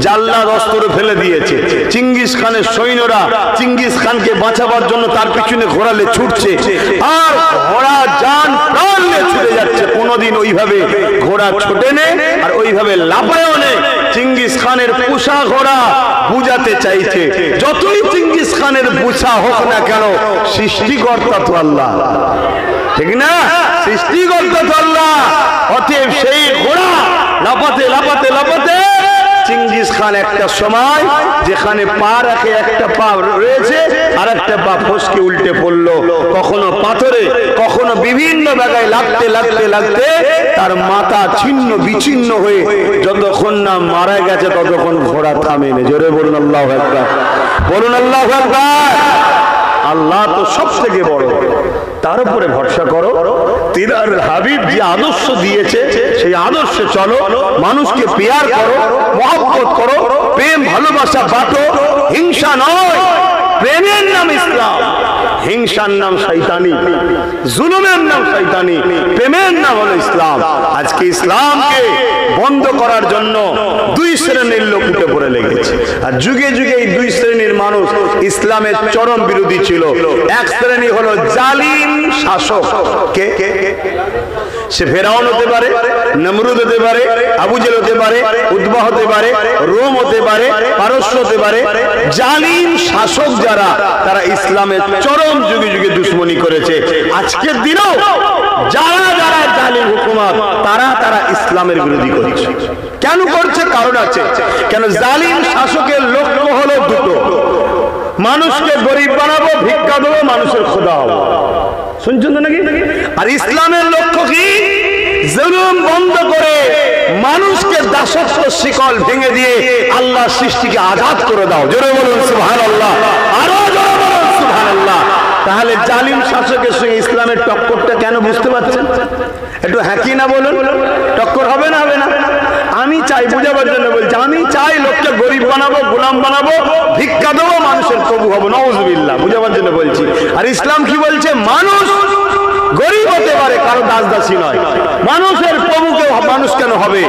জাল্লাদ অস্ত্র ফেলে দিয়েছে। চিঙ্গিস খানের সৈন্যরা চিঙ্গিস খানকে বাঁচাবার জন্য তার পিছনে ঘোড়ালে ছুটছে, আর ঘোড়া জান প্রাণ নিয়ে ছুটে যাচ্ছে। কোনোদিন ওইভাবে ঘোড়া ছোটে নে আর ওইভাবে লাফায়ও নে। চিঙ্গিস খানের পুষা ঘোড়া বুঝাতে চাইছে, যতই চিঙ্গিস খানের পুষা হোক না কেন, সৃষ্টিকর্তা তো আল্লাহ, ঠিক না? সৃষ্টিকর্তা তো আল্লাহ। অতএব সেই ঘোড়া লাফাতে লাফাতে লাফাতে চিঙ্গিস খান একটা সময় যেখানে পা রাখে, একটা পা রয়েছে আর একটা পা ফসকে উল্টে পড়লো, কখনো পাথরে, কখনো বিভিন্ন জায়গায় লাগতে লাগতে লাগতে তার মাথা ছিন্ন বিচ্ছিন্ন হয়ে যতক্ষণ না মারা গেছে ততক্ষণ ঘোড়া থামেনি। জোরে বলুন আল্লাহু আকবার, বলুন আল্লাহু আকবার। আল্লাহ তো সব থেকে বড়, তার উপরে ভরসা করো। তিনার হাবিব যে আদর্শ দিয়েছে সেই আদর্শে চলো, মানুষকে পেয়ার করো, মহব্বত করো, প্রেম ভালোবাসা বাটো। হিংসা নয়, প্রেমের নাম ইসলাম, হিংসার নাম শয়তানি, জুলুমের নাম শয়তানি, প্রেমের নাম হলো ইসলাম। আজকে ইসলামকে বন্ধ করার জন্য দুই শ্রেণীর লোক উঠে পড়ে লেগেছে, আর যুগে যুগে এই দুই শ্রেণীর মানুষ ইসলামের চরম বিরোধী ছিল। এক শ্রেণী হলো জালিম শাসক। কে? সে ফেরাউন হতে পারে, নমরুদ হতে পারে, আবু জেহেল হতে পারে, উতবা হতে পারে, রোম হতে পারে, পারস্য হতে পারে। জালিম শাসক যারা, তারা ইসলামের চরম যুগে যুগে দুশ্মনী করেছে। আজকের দিনেও যারা যারা জালিম হুকুমত, তারা ইসলামের বিরোধী করছে। কেন করছে? কারণ আছে। কেন? জালিম শাসকের লক্ষ্য হলো দুটো, মানুষকে গরিব বানাবো, ভিক্ষা দেবো, মানুষের খোদা হবো। শুনছেন তো নাকি? আর ইসলামের লক্ষ্য কি? জুলুম বন্ধ করে মানুষকে দাসত্ব শিকল ভেঙে দিয়ে আল্লাহ সৃষ্টিকে আজাদ করে দাও। জোরে বলুন সুবহানাল্লাহ, আরো জোরে বলুন সুবহানাল্লাহ। তাহলে জালিম শাসকের সঙ্গে ইসলামের টক্করটা কেন বুঝতে পারছেন? একটু হ্যাঁ কি না বলুন। টক্কর হবে না? হবে না। আমি চাই, বুঝাবার জন্য বলছি, আমি চাই লোককে গরিব বানাবো, গোলাম বানাবো, ভিক্ষা দেবো, মানুষের প্রভু হবো। নাউজুবিল্লাহ, বুঝাবার জন্য বলছি। আর ইসলাম কি বলছে? মানুষ গরিব হতে পারে, কারো দাস দাসী নয়। মানুষের প্রভুকে মানুষ কেন হবে?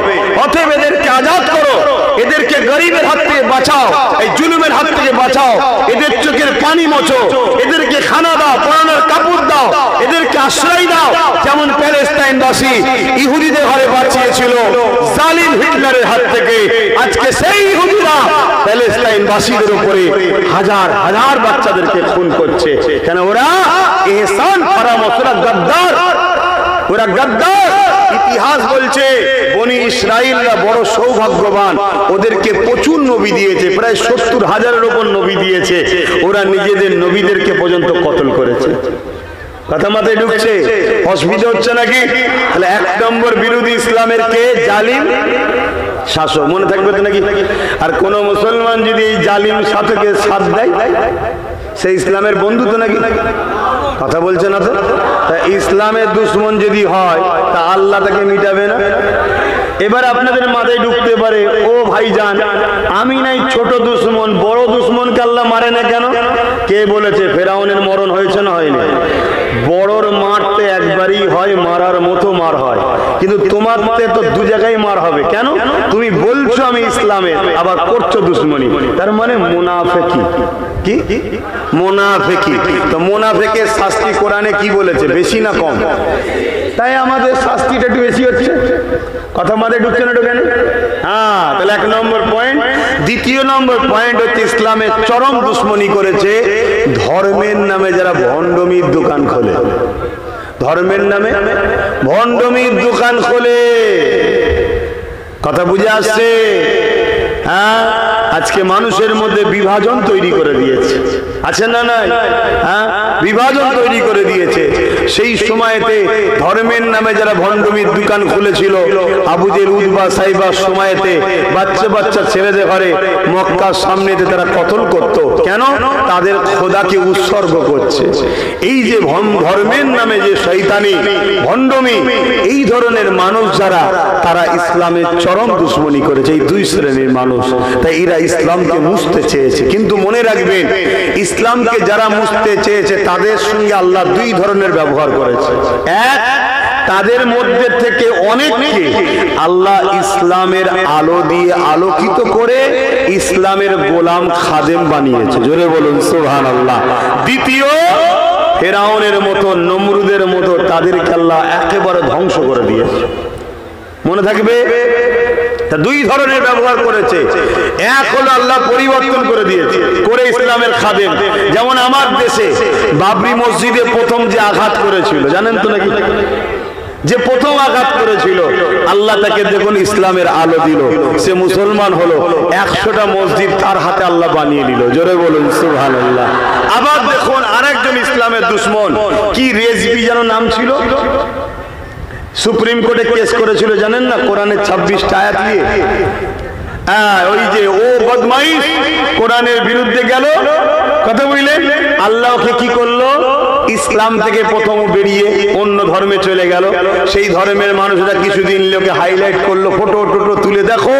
অতএব এদেরকে আজাদ করো, এদেরকে গরিবের হাত থেকে বাঁচাও, এই জুলুমের হাত থেকে বাঁচাও, এদের চোখের পানি মোছো, এদেরকে খানা দাও, পরানোর কাপড় দাও, এদেরকে আশ্রয় দাও। যেমন প্যালেস্টাইনবাসী ইহুদিদের ঘরে বাঁচিয়েছিল জালিম হিটলারের হাত থেকে, আজকে সেই ইহুদিরা প্যালেস্টাইনবাসীদের উপরে হাজার হাজার বাচ্চাদেরকে খুন করছে। কেন? ওরা ইহসান পরামর্শ, ওরা গদ্দার, ওরা গদ্দার। ইতিহাস বলছে বনি ইসরাইলরা বড় সৌভাগ্যবান, ওদেরকে প্রচুর নবী দিয়েছে, প্রায় 70,000-এর উপর নবী দিয়েছে। ওরা নিজেদের নবীদেরকে পর্যন্ত কতল করেছে। কথা মাথায় ঢুকছে? অসুবিধা হচ্ছে নাকি? তাহলে 1 নম্বর বিরোধী ইসলামের কে? জালিম শাসক। মনে থাকবে তো নাকি? আর কোন মুসলমান যদি এই জালিম শাসকের সাথ দেয়, সে ইসলামের বন্ধু তো নাকি? কথা বলছে না তো? তা ইসলামের দুশ্মন যদি হয়, তা আল্লাহ তাকে মিটাবে না? এবার আপনাদের মাথায় ঢুকতে পারে, ও ভাইজান, আমি নাই ছোট দুশ্মন, বড় দুশ্মনকে আল্লাহ মারে না কেন? কে বলেছে? ফেরাউনের মরণ হয়েছে না হয়নি? বড়র মারতে একবারই হয়, মারার মতো মার হয়, কিন্তু তোমারতে তো 2 জায়গায় মার হবে। কেন? তুমি বলছো আমি ইসলামের, আবার করছো দুশ্মনী, তার মানে মুনাফিকি। কি মুনাফিকি? তো মুনাফিকের শাস্তি কোরআনে কি বলেছে? বেশি না কম? তাই আমাদের শাস্তিটা একটু বেশি হচ্ছে। কথা মাথায় ঢুকছে না? ঢুকে? হ্যাঁ, তাহলে 1 নম্বর পয়েন্ট। দ্বিতীয় নম্বর পয়েন্ট হচ্ছে ইসলামের চরম দুশ্মনী করেছে ধর্মের নামে যারা ভণ্ডমির দোকান খোলে। ধর্মের নামে ভণ্ডমির দোকান খোলে। কথা বুঝে আসছে? হ্যাঁ, আজকে মানুষের মধ্যে বিভাজন তৈরি করে দিয়েছে, আছে না নাই? হ্যাঁ, বিভাজন তৈরি করে দিয়েছে। সেই সময়তে ধর্মের নামে যারা ভণ্ডমির দোকান খুলেছিল, আবু জেল উতবা সাইবার সময়তে বাচ্চা বাচ্চা ছেলেদের ঘরে মক্কার সামনেতে তারা কতল করত। কেন? তাদের খোদাকে উৎসর্গ করছে। এই যে ধর্মের নামে যে শয়তানি ভণ্ডমি, এই ধরনের মানুষ যারা, তারা ইসলামের চরম দুশ্মনী করেছে। এই 2 শ্রেণীর মানুষ। তাই এরা ইসলামকে মুছতে চেয়েছে। কিন্তু মনে রাখবেন, ইসলামকে যারা মুছতে চেয়েছে তাদের সঙ্গে আল্লাহ 2 ধরনের ব্যবহার করেছে। এক, তাদের মধ্যে থেকে অনেককে আল্লাহ ইসলামের আলো দিয়ে আলোকিত করে ইসলামের গোলাম খাদেম বানিয়েছে। জোরে বলুন সুবহানাল্লাহ। দ্বিতীয়, ফেরাউনের মতো, নমরুদের মতো তাদেরকে আল্লাহ একেবারে ধ্বংস করে দিয়েছে। মনে থাকবে? 2 ধরনের ব্যবহার করেছে। এক হলো আল্লাহ পরিবর্তন করে দিয়েছে, করে ইসলামের খাদেম। যেমন আমার দেশে বাবরি মসজিদে প্রথম যে আঘাত করেছিল, জানেন তো নাকি? যে প্রথম আঘাত করেছিল, আল্লাহ তাকে দেখুন ইসলামের আলো দিল, সে মুসলমান হলো। 100টা মসজিদ তার হাতে আল্লাহ বানিয়ে দিল। জোরে বলুন সুবহানাল্লাহ। আবার দেখুন আরেকজন ইসলামের দুশ্মন, কি রেজবি যেন নাম ছিল, সুপ্রিম কোর্টে কেস করেছিল, জানেন না? কোরআনের 26টা আয়াত নিয়ে। ওই যে ও বদমাইশ কোরআনের বিরুদ্ধে গেল, কথা বুঝলেন? আল্লাহকে কি করলো? ইসলাম থেকে প্রথম বেরিয়ে অন্য ধর্মে চলে গেল। সেই ধর্মের মানুষরা কিছুদিন লোকে হাইলাইট করলো, ফটো টোটো তুলে, দেখো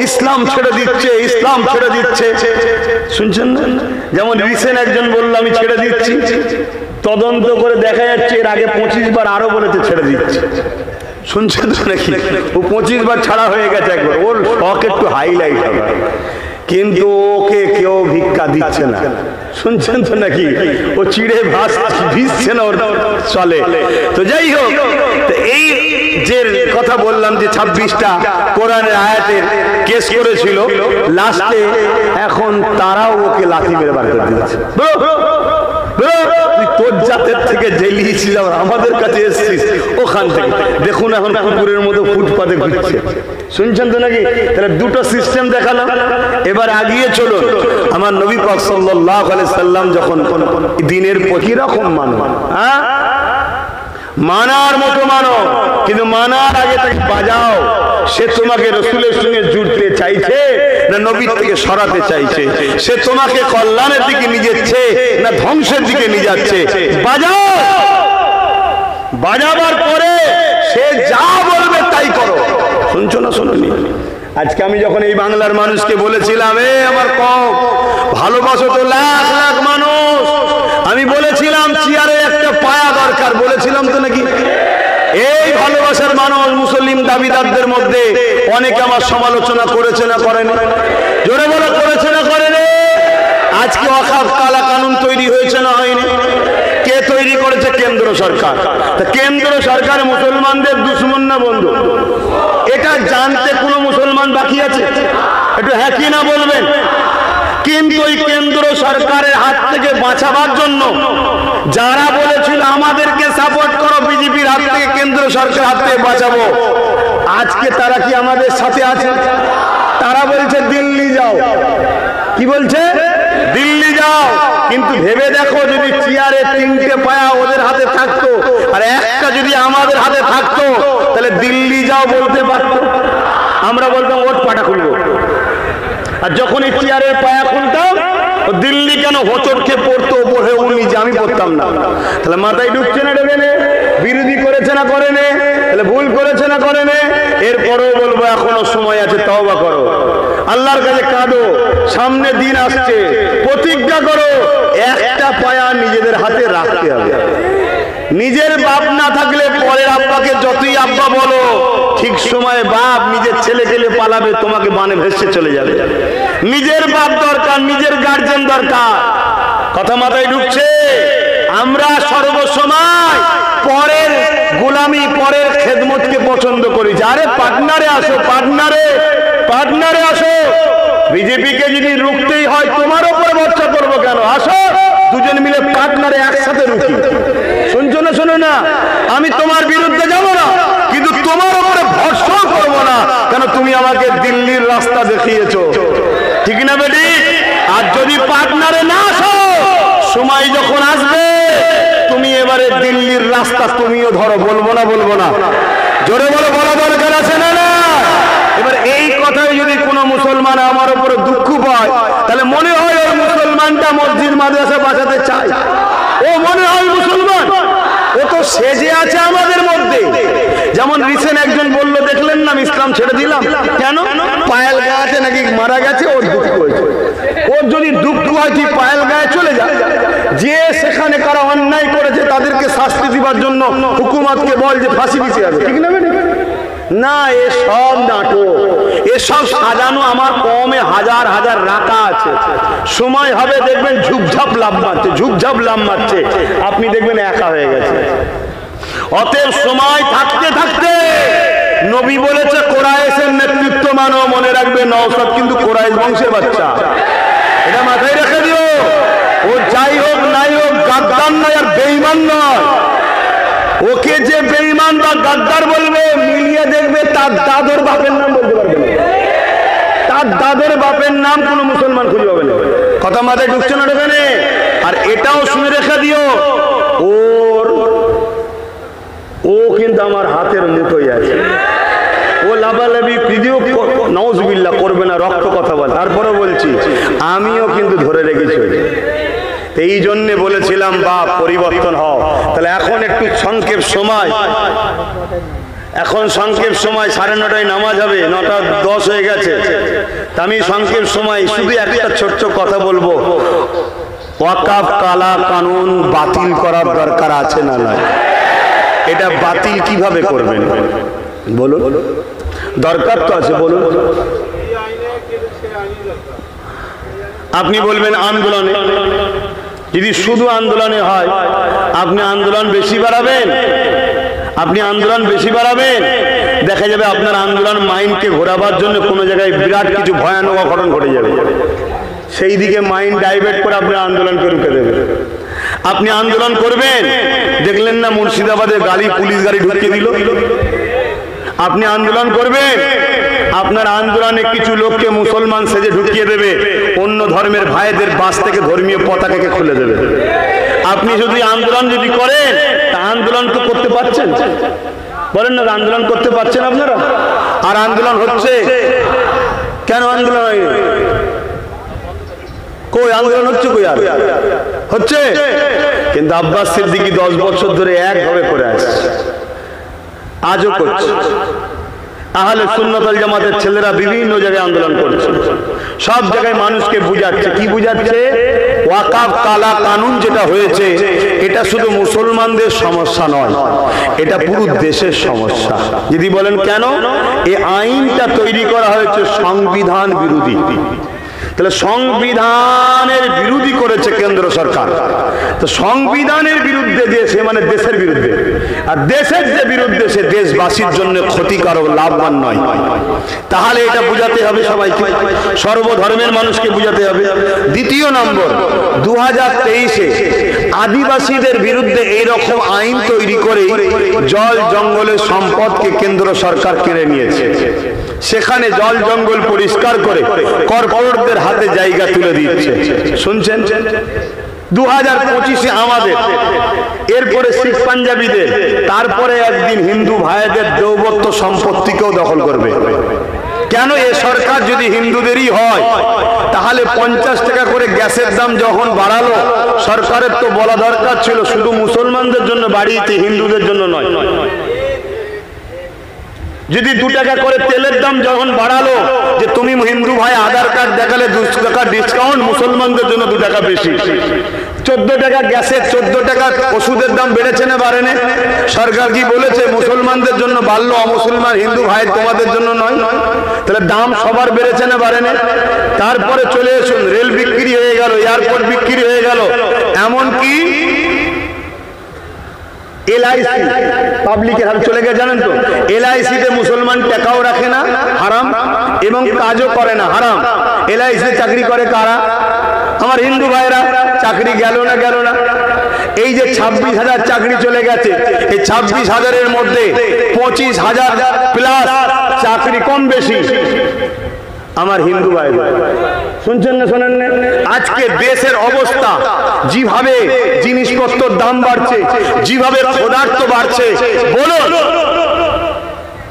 ইসলাম ছেড়ে দিচ্ছে, ইসলাম ছেড়ে দিচ্ছে। শুনছেন না? যেমন রিসেন্ট একজন বললো আমি ছেড়ে দিচ্ছি, তদন্ত করে দেখা যাচ্ছে এর আগে 25 বার আরো বলেছে ছেড়ে দিচ্ছে। শুনছেন তো নাকি? ও 25 বার ছাড়া হয়ে গেছে একবার। ওর শখ একটু হাইলাইট হবে, কিন্তু ওকে কেউ ভিক্ষা দিচ্ছে না। শুনছেন তো নাকি? ও চিড়ে ভিজছে না, ওর চলে। তো যাই হোক, এই যে কথা বললাম যে 26টা কোরআনের আয়াতের কেস করেছিল, লাস্টে এখন তারাও ওকে লাথি মেরে বার করে দিয়েছে। তোর জাতের থেকে জেলিয়েছিল, আমাদের কাছে এসেছিস ওখান থেকে। দেখুন এখন কুকুরের মতো ফুটপাতে ঘুরছে। শুনছেন তো নাকি? তাহলে 2টো সিস্টেম দেখালাম। এবার আগিয়ে চলুন। আমার নবী পাক সাল্লাল্লাহু আলাইহি সাল্লাম যখন দিনের কি রকম মানো, হ্যাঁ, মানার মতো মানো, কিন্তু মানার আগে তাকে বাজাও। সে তোমাকে রসুলের সঙ্গে জুড়তে চাইছে না নবীর থেকে সরাতে চাইছে? সে তোমাকে কল্যাণের দিকে নিয়ে যাচ্ছে না ধ্বংসের দিকে নিয়ে যাচ্ছে? বাজাও। বাজাবার পরে সে যা বলবে তাই করো। শুনছো না? শোনোনি? আজকে আমি যখন এই বাংলার মানুষকে বলেছিলাম, আমার কম ভালোবাসো তো লাখ লাখ মানুষ, আমি বলেছিলাম চেয়ারে একটা পায়া দরকার, বলেছিলাম তো নাকি? এই ভালোবাসার মানুষ মুসলিম দাবিদারদের মধ্যে অনেকে আমার সমালোচনা করেছে না করেনি? জোরে বলে করেছে না করেনি? আজকে ওয়াকফ কালা কানুন তৈরি হয়েছে না হয়নি? কে তৈরি করেছে? কেন্দ্র সরকার। তা কেন্দ্র সরকার মুসলমানদের দুশ্মন না বন্ধু? এটা জানতে কোনো মুসলমান বাকি আছে? একটু হ্যাঁ কি না বলবেন। কিন্তু ওই কেন্দ্র সরকারের হাত থেকে বাঁচাবার জন্য যারা বলেছিল আমাদেরকে সাপোর্ট করো, বিজেপির হাত থেকে কেন্দ্র সরকার হাত থেকে বাঁচাবো, আজকে তারা কি আমাদের সাথে আছে? তারা বলছে দিল্লি যাও। কি বলছে? দিল্লি যাও। কিন্তু ভেবে দেখো, যদি চেয়ারে 3টে পায়া ওদের হাতে থাকতো আর একটা যদি আমাদের হাতে থাকতো তাহলে দিল্লি যাও বলতে পারতো, আমরা বলতাম ওট পাটা খুলবো। আর যখন এই চেয়ারের পায়া খুলতাম দিল্লি কেন হোঁচট খেয়ে পড়তো ওপরে, ও নিজে, আমি পড়তাম না। তাহলে মাথায় ঢুকছে না ঢোকে না? বিরোধী করেছে না করে নে? তাহলে ভুল করেছে না করে নে? এরপরেও বলবো এখনো সময় আছে, তওবা করো, আল্লাহর কাছে কাঁদো, সামনে দিন আসছে, প্রতিজ্ঞা করো একটা পায়া নিজেদের হাতে রাখতে হবে। নিজের বাপ না থাকলে পরের আব্বাকে যতই আব্বা বলো, ঠিক সময়ে বাপ নিজের ছেলে গেলে পালাবে, তোমাকে বানে ভেসে চলে যাবে। নিজের বাপ দরকার, নিজের গার্জেন দরকার। কথা মাথায় ঢুকছে? আমরা সর্বসময় পরের গোলামি, পরের খেদমতকে পছন্দ করি। আরে পার্টনারে আসো, পার্টনারে আসো। বিজেপিকে যদি রুখতেই হয় তোমার উপরে ভরসা করবো কেন? আসো দুজন মিলে পার্টনারে একসাথে রুখি। শুনছো না? শোনো না, আমি তোমার বিরুদ্ধে যাব না, কিন্তু তোমার উপরে ভরসা করবো না কেন? তুমি আমাকে দিল্লির রাস্তা দেখিয়েছো, ঠিক না বেটি? আর যদি পার্টনারে না আসো, সময় যখন আসবে তুমি এবারে দিল্লির রাস্তা তুমিও ধরো। বলবো না? জোরে বলো, বলা দরকার আছে না? এবার এই কথাই যদি কোনো মুসলমান আমার উপরে দুঃখ পায়, তাহলে মনে হয় ওই মুসলমানটা মসজিদ মাদ্রাসা বাঁচাতে চায়। ও মনে হয় মুসলমান, ও তো সেজে আছে আমাদের মধ্যে। যেমন রিসেন্ট একজন বলল, দেখলেন না ইসলাম ছেড়ে দিলাম। কেন? পায়েল গাছে নাকি মারা গেছে, ওর দুঃখ হয়েছে। ওর যদি দুঃখ হয় তুই পায়েল গায়ে চলে যা, যে সেখানে কারা অন্যায় করেছে তাদেরকে শাস্তি দিবার জন্য হুকুমতকে বল যে ফাঁসি দিতে হবে, ঠিক না? না, এসব নাটক, এসব সাজানো আমার কমে হাজার হাজার রাখা আছে। সময় হবে দেখবেন ঝুপঝাপ লাভ মারছে, আপনি দেখবেন একা হয়ে গেছে। অতএব সময় থাকতে থাকতে নবী বলেছে কোরাইশের নেতৃত্ব মানো। মনে রাখবে নওশাদ কিন্তু কোরাইশ বংশের বাচ্চা, এটা মাথায় রেখে দিও। ও যাই হোক নাই হোক গাদ্দার নয় আর বেঈমান নয়। ওকে যে বেঈমান বা গাদ্দার বলবে, মিলিয়ে দেখবে তার দাদর বাপের নাম বলতে পারবে না। তার দাদর বাপের নাম কোনো মুসলমান খুঁজে পাবে না। কথা মাথায় ঢুকছে না ওখানে? আর এটাও শুনে রেখে দিও, ও কিন্তু আমার হাতের মুঠোয় আছে। ও লাভালাভি ভিডিও নাউজুবিল্লাহ করবে না, রক্ত কথা বল। তারপরে বলছি আমিও কিন্তু ধরে রেখেছি। এই জন্যে বলেছিলাম বাপ পরিবর্তন হও। তাহলে এখন একটু সংক্ষেপ সময়, এখন সংক্ষেপ সময় 9:30টায় নামাজ হবে, 9:10 হয়ে গেছে। আমি সংক্ষেপ সময় শুধু একটা ছোট্ট কথা বলবো, ওয়াকাফ কালা কানুন বাতিল করার দরকার আছে না নয়? এটা বাতিল কিভাবে করবেন বলুন? দরকার তো আছে, বলুন। আপনি বলবেন আন্দোলনে, যদি শুধু আন্দোলনে হয় আপনি আন্দোলন বেশি বাড়াবেন, দেখা যাবে আপনার আন্দোলন মাইন্ডকে ঘোরাবার জন্য কোনো জায়গায় বিরাট কিছু ভয়ানক অঘটন ঘটে যাবে, সেই দিকে মাইন্ড ডাইভার্ট করে আপনার আন্দোলনকে রুখে দেবে। আপনি আন্দোলন করবেন, দেখলেন না মুর্শিদাবাদে পুলিশ গাড়ি ঢুকিয়ে দিল। আপনি আন্দোলন করবেন, আপনার আন্দোলনে কিছু লোককে মুসলমান সেজে ঢুকিয়ে দেবে, অন্য ধর্মের ভাইদের বাস থেকে ধর্মীয় পতাকাকে খুলে দেবে। আপনি যদি আন্দোলন করেন, তা আন্দোলন তো করতে পারছেন, বলেন না? আন্দোলন করতে পারছেন আপনারা? আর আন্দোলন হচ্ছে কেন? আন্দোলন হয় কই? আন্দোলন হচ্ছে কই? আর হচ্ছে কিন্তু আব্বাস সিদ্দিকী 10 বছর ধরে একভাবে করে আসছে, আজও করছে। আহলে সুন্নাত ওয়াল জামাতের ছেলেরা বিভিন্ন জায়গায় আন্দোলন করছে, সব জায়গায় মানুষকে বুঝাচ্ছে। কি বুঝাচ্ছে? ওয়াকাফ কালা কানুন যেটা হয়েছে, এটা শুধু মুসলমানদের সমস্যা নয়, এটা পুরো দেশের সমস্যা। যদি বলেন কেন? এই আইনটা তৈরি করা হয়েছে সংবিধান বিরোধী। তাহলে সংবিধানের বিরোধী করেছে কেন্দ্র সরকার, তো সংবিধানের বিরুদ্ধে যে সে মানে দেশের বিরুদ্ধে, আর দেশের যে বিরুদ্ধে সে দেশবাসীর জন্য ক্ষতিকারক, লাভবান নয়। তাহলে এটা বুঝাতে হবে সবাইকে, সর্বধর্মের মানুষকে বুঝাতে হবে। দ্বিতীয় নম্বর, 2023-এ আদিবাসীদের বিরুদ্ধে এইরকম আইন তৈরি করে জল জঙ্গলের সম্পদকে কেন্দ্র সরকার কেড়ে নিয়েছে। সেখানে জল জঙ্গল পরিষ্কার করে কর্পোরেটদের হাতে জায়গা তুলে দিচ্ছে। শুনছেন? 2025-এ আমাদের, এরপরে শিখ পাঞ্জাবিদের, তারপরে একদিন হিন্দু ভাইদের দৌবত্ব সম্পত্তিকেও দখল করবে। কেন? এ সরকার যদি হিন্দুদেরই হয় তাহলে 50 টাকা করে গ্যাসের দাম যখন বাড়ালো, সরকারের তো বলা দরকার ছিল শুধু মুসলমানদের জন্য বাড়িয়েছে, হিন্দুদের জন্য নয়। যদি 2 টাকা করে তেলের দাম যখন বাড়ালো, যে তুমি হিন্দু ভাই আধার কার্ড দেখালে 2 টাকা ডিসকাউন্ট, মুসলমানদের জন্য 2 টাকা বেশি। 14 টাকা গ্যাসের, 14 টাকা ওষুধের দাম বেড়েছে না বাড়েনি? সরকার কি বলেছে মুসলমানদের জন্য বাড়লো, অমুসলমান হিন্দু ভাই তোমাদের জন্য নয়? তাহলে দাম সবার বেড়েছে না বাড়েনি? তারপরে চলে আসুন, রেল বিক্রি হয়ে গেল, এয়ারপোর্ট বিক্রি হয়ে গেল, এমনকি LIC পাবলিকের হাতে চলে গেছে, জানেন তো? LIC তে মুসলমান টাকাও রাখে না, হারাম, এবং কাজও করে না, হারাম। LIC চাকরি করে কারা? আমার হিন্দু ভাইরা। চাকরি গেল না, গেল না? এই যে 26,000 চাকরি চলে গেছে, এই 26,000-এর মধ্যে 25,000 প্লাস চাকরি কম বেশি আমার হিন্দু ভাই। শুনছেন না, শোনেন না? আজকে দেশের অবস্থা, যেভাবে জিনিসপত্রের দাম বাড়ছে, যেভাবে পদার্থ বাড়ছে, বলুন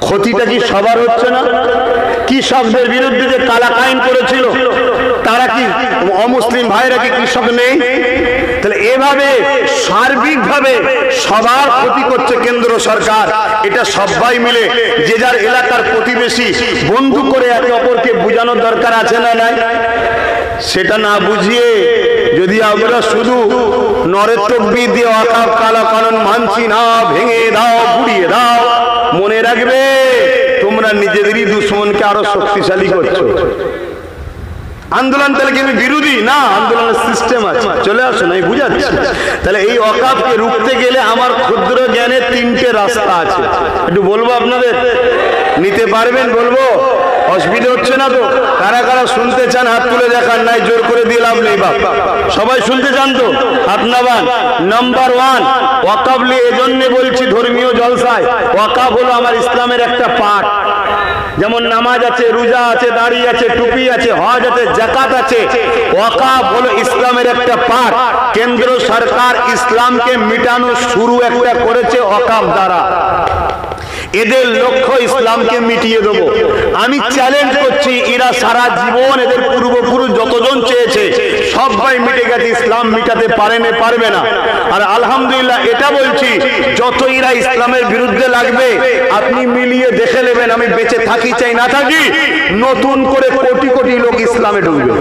ক্ষতিটা কি সবার হচ্ছে না? কৃষকদের বিরুদ্ধে যে কালা আইন করেছিল, তারা কি অমুসলিম ভাইরা কি কৃষক নেই? তাহলে এভাবে সার্বিকভাবে সবার ক্ষতি করছে কেন্দ্র সরকার। এটা সবাই মিলে যে যার এলাকার প্রতিবেশী বন্ধু করে একে অপরকে বোঝানোর দরকার আছে না নাই? সেটা না বুঝিয়ে যদি আমরা শুধু নরের তকবীর দিয়ে ওয়াকফ কালা কানুন মানছি না, ভেঙে দাও, গুড়িয়ে দাও, মনে রাখবে তোমরা নিজেদেরই দুশ্মনকে আরো শক্তিশালী করছো। আন্দোলন তাহলে কি বিরোধী না? আন্দোলনের সিস্টেম আছে, চলে আসুন, আমি বুঝাচ্ছি। তাহলে এই ওয়াকফকে রুখতে গেলে আমার ক্ষুদ্র জ্ঞানে 3টে রাস্তা আছে, একটু বলবো আপনাদের, নিতে পারবেন? বলবো, অসুবিধা হচ্ছে না তো? কারা কারা শুনতে চান হাত তুলে দেখান, নাই জোর করে দিয়ে লাভ নেই বাপ। সবাই শুনতে চান তো? হাত নামান। নাম্বার 1, ওয়াকফ নিয়ে এজন্য বলছি ধর্মীয় জলসায়, ওয়াকফ হলো আমার ইসলামের একটা পার্ট। যেমন নামাজ আছে, রোজা আছে, দাড়ি আছে, টুপি আছে, হজ আছে, যাকাত আছে, ওয়াকফ হলো ইসলামের একটা পার্ট। কেন্দ্র সরকার ইসলামকে মিটানো শুরু একটা করেছে ওয়াকফ দ্বারা। এদের লক্ষ্য ইসলামকে মিটিয়ে দেবো। আমি চ্যালেঞ্জ করছি, এরা সারা জীবন এদের পূর্বপুরুষ যতজন চেয়েছে সবাই মিটে গেছে, ইসলাম মিটাতে পারবে না। আর আলহামদুলিল্লাহ এটা বলছি, যত এরা ইসলামের বিরুদ্ধে লাগবে আপনি মিলিয়ে দেখে নেবেন, আমি বেঁচে থাকি চাই না থাকি, নতুন করে কোটি কোটি লোক ইসলামে ঢুকবে।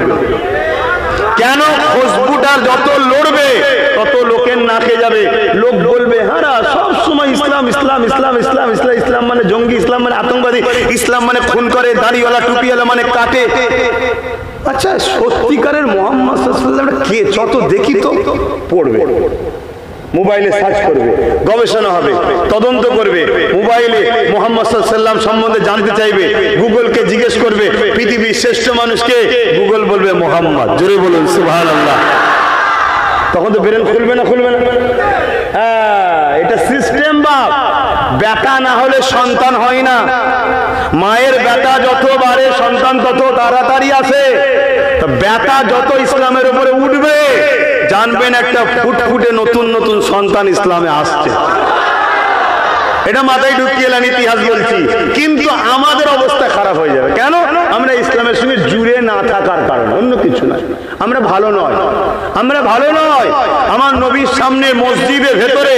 কেন? খুশবুটার যত লড়বে তত লোকের নাকে যাবে, লোক বলবে হ্যাঁ সব সময় ইসলাম ইসলাম ইসলাম ইসলাম ইসলাম, ইসলাম মানে জঙ্গি, ইসলাম মানে আতঙ্কবাদী, ইসলাম মানে খুন করে, দাড়িওয়ালা টুপিওয়ালা মানে কাটে। আচ্ছা সত্যিকারের মুহাম্মদ সাল্লাল্লাহু আলাইহি ওয়াসাল্লাম কে? যত দেখি তো পড়বে, মোবাইলে সার্চ করবে, গবেষণা হবে, তদন্ত করবে, মোবাইলে মুহাম্মদ সাল্লাল্লাহু আলাইহি ওয়াসাল্লাম সম্বন্ধে জানতে চাইবে, গুগলকে জিজ্ঞেস করবে পৃথিবীর শ্রেষ্ঠ মানুষকে, গুগল বলবে মুহাম্মদ। জোরে বলুন সুবহানাল্লাহ। তখন তো ব্রেন খুলবে না, খুলবে না? হ্যাঁ, এটা সিস্টেম বাপ। বেটা না হলে সন্তান হয় না, মায়ের বেটা যত বাড়ে সন্তান তত তাড়াতাড়ি আসে। বেটা যত ইসলামের উপরে উঠবে জানবেন একটা ফুটফুটে নতুন নতুন সন্তান ইসলামে আসছে। এটা মাথায় ঢুকিয়ে এলেন, ইতিহাস বলছি। কিন্তু আমাদের অবস্থা খারাপ হয়ে যাবে। কেন? আমরা ইসলামের সঙ্গে জুড়ে না থাকার কারণে, অন্য কিছু না। আমরা ভালো নয়, আমরা ভালো নয়। আমার নবীর সামনে মসজিদের ভেতরে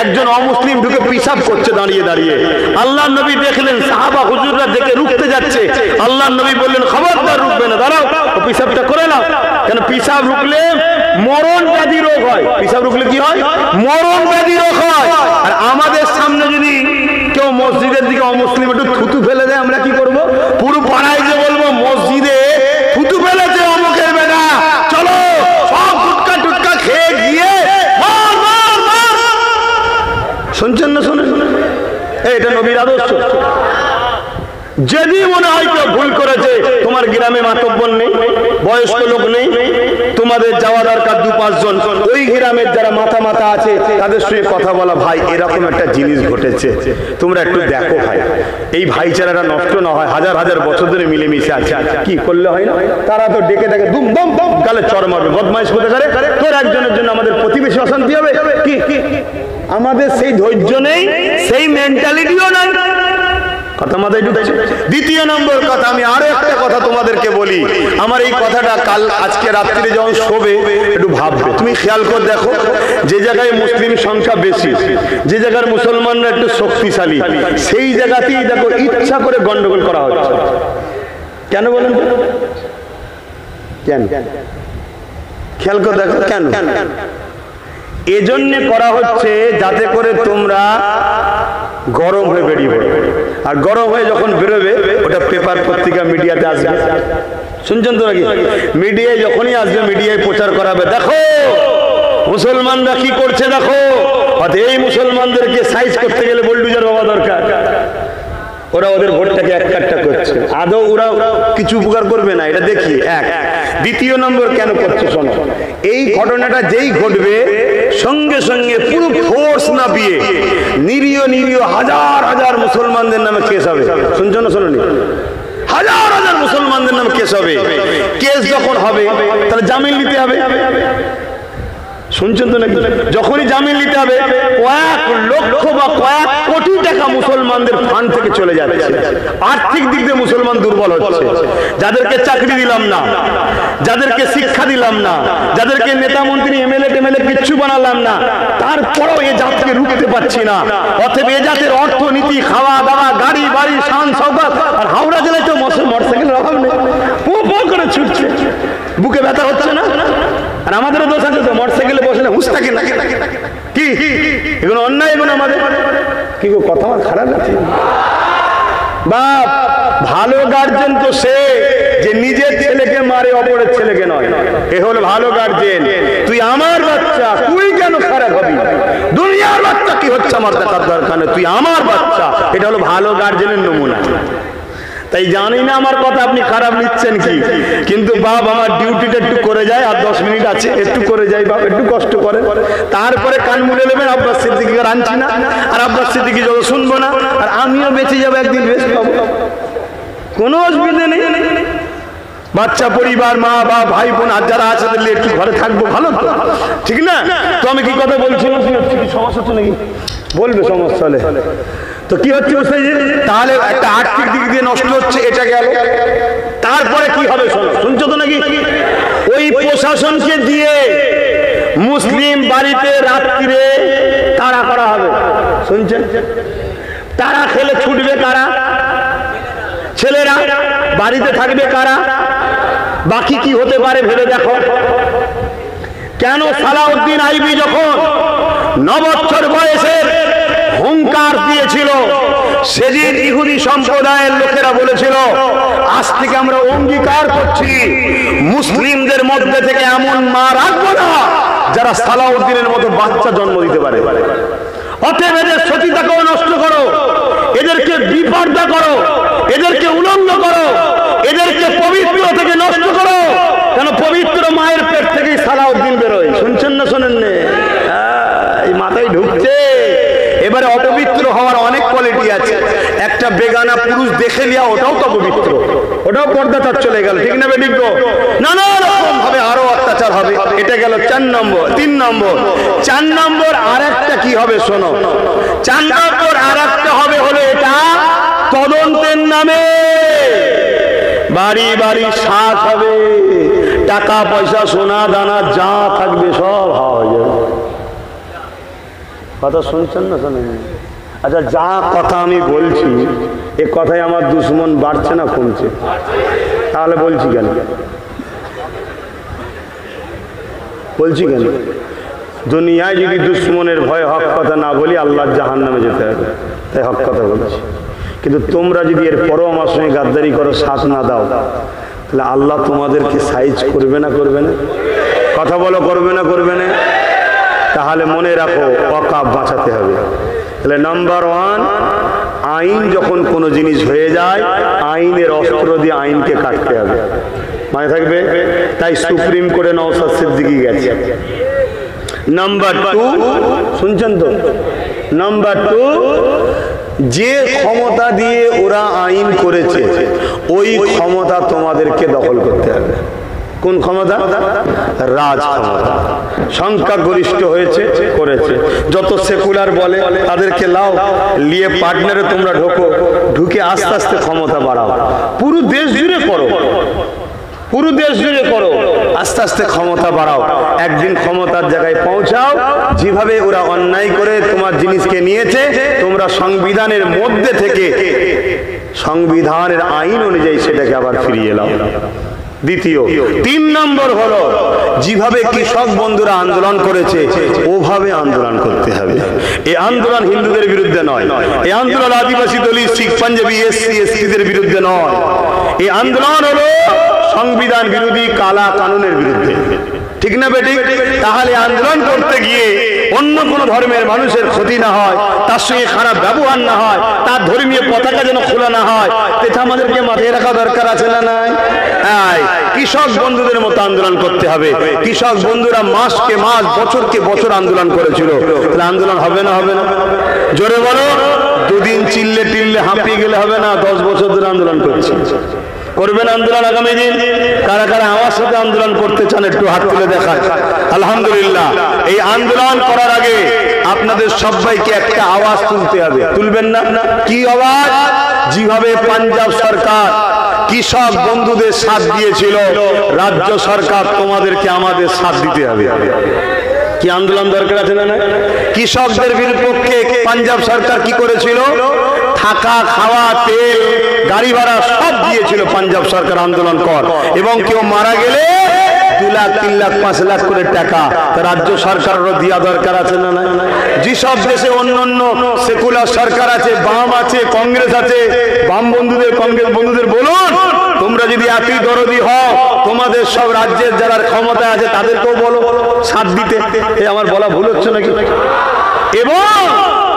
একজন অমুসলিম ঢুকে পিশাব করছে দাঁড়িয়ে দাঁড়িয়ে। আল্লাহর নবী দেখলেন, সাহাবা হুজুররা দেখে রুখতে যাচ্ছে। আল্লাহর নবী বললেন খবরদার রুখবে না, দাঁড়াও, ও পিশাবটা করে নাও। কেন? পিশাব রুখলে মরণ ব্যাধি রোগ হয়। পিশাব রুখলে কি হয়? মরণ ব্যাধি রোগ হয়। আর আমাদের সামনে যদি কেউ মসজিদের দিকে অমুসলিম একটু থুতু ফেলে দেয়, আমরা কি করব? পুরো পাড়ায় যে বলবো মসজিদে থুতু ফেলেছে অমুকের বেটা, চলো সব গুটকা টুটকা খেয়ে গিয়ে মার মার মার। শুনছেন না? শোনেন, এটা নবীর আদর্শ। যদি মনে হয় কেউ ভুল করেছে, তোমার গ্রামে মাতব্বর নেই, বয়স্ক লোক নেই, তোমাদের যাওয়া দরকার 2-5 জন ওই গ্রামের যারা মাথা মাথা আছে তাদের সঙ্গে কথা বলা, ভাই এরকম একটা জিনিস ঘটেছে, তোমরা একটু দেখো ভাই, এই ভাইচারাটা নষ্ট না হয়, হাজার হাজার বছর ধরে মিলেমিশে আছে, কি করলে হয় না? তারা তো ডেকে ডেকে দুম দম দম গালে চড় মারবে, বদমাইশ করতে পারে, তোর একজনের জন্য আমাদের প্রতিবেশী অশান্তি হবে, কি আমাদের সেই ধৈর্য নেই, সেই মেন্টালিটিও নাই। কথা মাথায় ঢুকছে। দ্বিতীয় নম্বর কথা, আমি আরো একটা কথা তোমাদেরকে বলি, আমার এই কথাটা কাল আজকে রাত্রিরে যখন শোবে একটু ভাববে, তুমি খেয়াল করে দেখো, যে জায়গায় মুসলিম সংখ্যা বেশি, যে জায়গার মুসলমানরা একটু শক্তিশালী, সেই জায়গাতেই দেখো ইচ্ছা করে গন্ডগোল করা হচ্ছে। কেন বলেন? কেন? খেয়াল করে দেখো কেন? এজন্য করা হচ্ছে যাতে করে তোমরা গরম হয়ে বেরিয়ে পড়বে, আর গরম হয়ে যখন বেরোবে ওটা পেপার পত্রিকা মিডিয়াতে আসবে, শুনছেন তো নাকি? মিডিয়ায় যখনই আসবে মিডিয়ায় প্রচার করাবে, দেখো মুসলমানরা কি করছে, দেখো এই মুসলমানদেরকে সাইজ করতে গেলে বুলডোজার বাবা দরকার। ওরা ওদের ভোটটাকে এক কাট্টা করছে, আদৌ ওরা কিছু উপকার করবে না, এটা দেখি এক। দ্বিতীয় নম্বর কেন করছে শোনো, এই ঘটনাটা যেই ঘটবে সঙ্গে সঙ্গে পুরো ফোর্স না দিয়ে নিরীহ নিরীহ হাজার হাজার মুসলমানদের নামে কেস হবে, শুনছো না শোনোনি? হাজার হাজার মুসলমানদের নামে কেস হবে। কেস যখন হবে তাহলে জামিন নিতে হবে, শুনছেন তো নাকি? যখনই জামিন নিতে হবে কয়েক লক্ষ বা কয়েক কোটি টাকা মুসলমানদের ফান্ড থেকে চলে যাচ্ছে। আর্থিক দিক দিয়ে মুসলমান দুর্বল হচ্ছে। যাদেরকে চাকরি দিলাম না, যাদেরকে শিক্ষা দিলাম না, যাদেরকে নেতা মন্ত্রী এমএলএ টেমএলএ কিচ্ছু বানালাম না, তারপরেও এ জাতকে রুখতে পারছি না। অতএব এ জাতের অর্থনীতি, খাওয়া দাওয়া, গাড়ি বাড়ি, শান সওগাত, আর হাওড়া জেলায় তো মোটরসাইকেলের অভাব নেই, পো পো করে ছুটছে, বুকে ব্যথা হচ্ছে না? আর আমাদেরও দোষ আছে তো, মোটরসাইকেলে বসলে হুঁশ থাকে না, কি এগুলো অন্যায়, এগুলো আমাদের কি গো, কথা আমার খারাপ লাগছে? বাপ ভালো গার্জেন তো সে যে নিজের ছেলেকে মারে অপরের ছেলেকে নয়, এ হলো ভালো গার্জেন। তুই আমার বাচ্চা, তুই কেন খারাপ হবি? দুনিয়ার বাচ্চা কি হচ্ছে আমার দেখার দরকার নেই, তুই আমার বাচ্চা, এটা হলো ভালো গার্জেনের নমুনা। তাই জানি না আমার কথা আপনি খারাপ নিচ্ছেন কি, কিন্তু বাপ আমার ডিউটিটা একটু করে যায়, আর 10 মিনিট আছে, একটু করে যাই বাপ, একটু কষ্ট করে, তারপরে কান মুড়ে নেবেন, আব্বাস সিদ্দিকীকে আনছি না, আর আব্বাস সিদ্দিকী যত শুনবো না, আর আমিও বেঁচে যাবো, একদিন বেশ পাবো, কোনো অসুবিধা নেই। বাচ্চা পরিবার, মা বা ভাই বোন আর যারা আছে তাহলে একটু ঘরে থাকবো, ভালো তো, ঠিক না? তো আমি কি কথা বলছিলাম, কি সমস্যা হচ্ছে নাকি? বলবে সমস্যা হলে তো কি হচ্ছে? তাহলে একটা আর্থিক দিক দিয়ে নষ্ট হচ্ছে, এটা গেল। তারপরে কি হবে শোনো, শুনছো তো নাকি? ওই প্রশাসনকে দিয়ে মুসলিম বাড়িতে রাত্রিরে তাড়া করা হবে, শুনছেন? তারা খেলে ছুটবে কারা? ছেলেরা। বাড়িতে থাকবে কারা? বাকি কি হতে পারে ভেবে দেখো। কেন সালাউদ্দিন আইবি যখন 9 বছর বয়সের হুঙ্কার দিয়েছিল, সেদিন ইহুদি সম্প্রদায়ের লোকেরা বলেছিল, আজ থেকে আমরা অঙ্গীকার করছি মুসলিমদের মধ্যে থেকে এমন মা রাখবো না যারা সালাউদ্দিনের মতো বাচ্চা জন্ম দিতে পারে। অতএব এদের সতীতাকেও নষ্ট করো, এদেরকে বিপর্দা করো, এদেরকে উলঙ্গ করো, এদেরকে পবিত্র থেকে নষ্ট করো। কেন? পবিত্র মায়ের পেট থেকেই সালাউদ্দিন বেরোয়, শুনছেন না শোনেন না? এই মাথায় ঢুকছে। এবারে অপবিত্র হওয়ার অনেক কোয়ালিটি আছে। একটা বেগানা পুরুষ দেখে নেওয়া, ওটাও তো পবিত্র, ওটাও পর্দা তার চলে গেল, ঠিক না বেঠিক? নানা রকম ভাবে আরো অত্যাচার হবে। এটা গেল 4 নম্বর। 3 নম্বর, 4 নম্বর আর একটা কি হবে শোনো, 4 নম্বর আর একটা হবে হলো এটা তদন্তের নামে বাড়ি বাড়ি সাজ হবে, টাকা পয়সা সোনা দানা যা থাকবে সব হওয়া যাবে। কথা শুনছেন না শোনেন? আচ্ছা, যা কথা আমি বলছি এ কথায় আমার দুশ্মন বাড়ছে না কমছে? তাহলে বলছি কেন? বলছি কেন? দুনিয়ায় যদি দুশ্মনের ভয়ে হক কথা না বলি, আল্লাহর জাহান্নামে যেতে হবে, তাই হক কথা বলছি। কিন্তু তোমরা যদি এর পরও আমার সঙ্গে গাদ্দারি করো, সাথ না দাও, তাহলে আল্লাহ তোমাদেরকে সাইজ করবে না করবে না? কথা বলো, করবে না করবে না? তাহলে মনে রাখো, ওয়াকাফ বাঁচাতে হবে। তাহলে নাম্বার 1, আইন যখন কোনো জিনিস হয়ে যায়, আইনের অস্ত্র দিয়ে আইনকে কাটতে হবে। মানে থাকবে। তাই সুপ্রিম কোর্টে নওশাদ সিদ্দিকী গেছে। নাম্বার 2, শুনছেন তো, নাম্বার 2, যে ক্ষমতা দিয়ে ওরা আইন করেছে ওই ক্ষমতা তোমাদেরকে দখল করতে হবে। কোন ক্ষমতা? রাজ ক্ষমতা। সংখ্যাগরিষ্ঠ হয়েছে, করেছে। যত সেকুলার বলে তাদেরকে লাও, নিয়ে পার্টনারে তোমরা ঢুকে আস্তে আস্তে ক্ষমতা বাড়াও। পুরো দেশ জুড়ে করো, পুরো দেশ জুড়ে করো, আস্তে আস্তে ক্ষমতা বাড়াও। একদিন ক্ষমতার জায়গায় পৌঁছাও। যেভাবে ওরা অন্যায় করে তোমার জিনিসকে নিয়েছে, তোমরা সংবিধানের মধ্যে থেকে সংবিধানের আইন অনুযায়ী সেটাকে আবার ফিরিয়ে নাও। দ্বিতীয়। 3 নম্বর হলো, যেভাবে কৃষক বন্ধুরা আন্দোলন করেছে ওভাবে আন্দোলন করতে হবে। এই আন্দোলন হিন্দুদের বিরুদ্ধে নয়, এই আন্দোলন আদিবাসী, দলিত, শিখ, পাঞ্জাবি, এসসি এসটিদের বিরুদ্ধে নয়। এই আন্দোলন হলো সংবিধান বিরোধী কালা কানুনের বিরুদ্ধে। ঠিক না বেটি? তাহলে আন্দোলন করতে গিয়ে অন্য কোন ধর্মের মানুষের ক্ষতি না হয়, তার সঙ্গে খারাপ ব্যবহার না হয়, তার ধর্মীয় পতাকা যেন খোলা না হয়, এটা আমাদেরকে মাথায় রাখা দরকার আছে না নাই? কৃষক বন্ধুদের মতো আন্দোলন করতে হবে। কৃষক বন্ধুরা মাসকে মাস, বছরকে বছর আন্দোলন করেছিল। তাহলে আন্দোলন হবে না? হবে না? জোরে বলো। 2 দিন চিল্লে টিল্লে হাঁপিয়ে গেলে হবে না। 10 বছর ধরে আন্দোলন করছি। করবেন আন্দোলন আগামী দিন? কারা কারা আমার সাথে আন্দোলন করতে চান একটু হাত তুলে দেখায়। আলহামদুলিল্লাহ। এই আন্দোলন করার আগে আপনাদের সবাইকে একটা আওয়াজ তুলতে হবে। তুলবেন না? কি আওয়াজ? যেভাবে পাঞ্জাব সরকার কৃষক বন্ধুদের সাথ দিয়েছিল, রাজ্য সরকার তোমাদেরকে আমাদের সাথ দিতে হবে। কি আন্দোলন দরকার আছে না? কৃষকদের বিপক্ষে পাঞ্জাব সরকার কি করেছিল? থাকা, খাওয়া, তেল, গাড়ি ভাড়া সব দিয়েছিল পাঞ্জাব সরকার আন্দোলন কর। এবং কেউ মারা গেলে 2 লাখ, 3 লাখ, 5 লাখ করে টাকা রাজ্য সরকারেরও দেওয়া দরকার আছে না? যেসব দেশে অন্য সেকুলার সরকার আছে, বাম আছে, কংগ্রেস আছে, বাম বন্ধুদের, কংগ্রেস বন্ধুদের বলুন, তোমরা যদি এতই দরদি হও, তোমাদের সব রাজ্যের যারা ক্ষমতা আছে তাদেরকেও বলো সাথ দিতে। আমার বলা ভুল হচ্ছে নাকি? এবং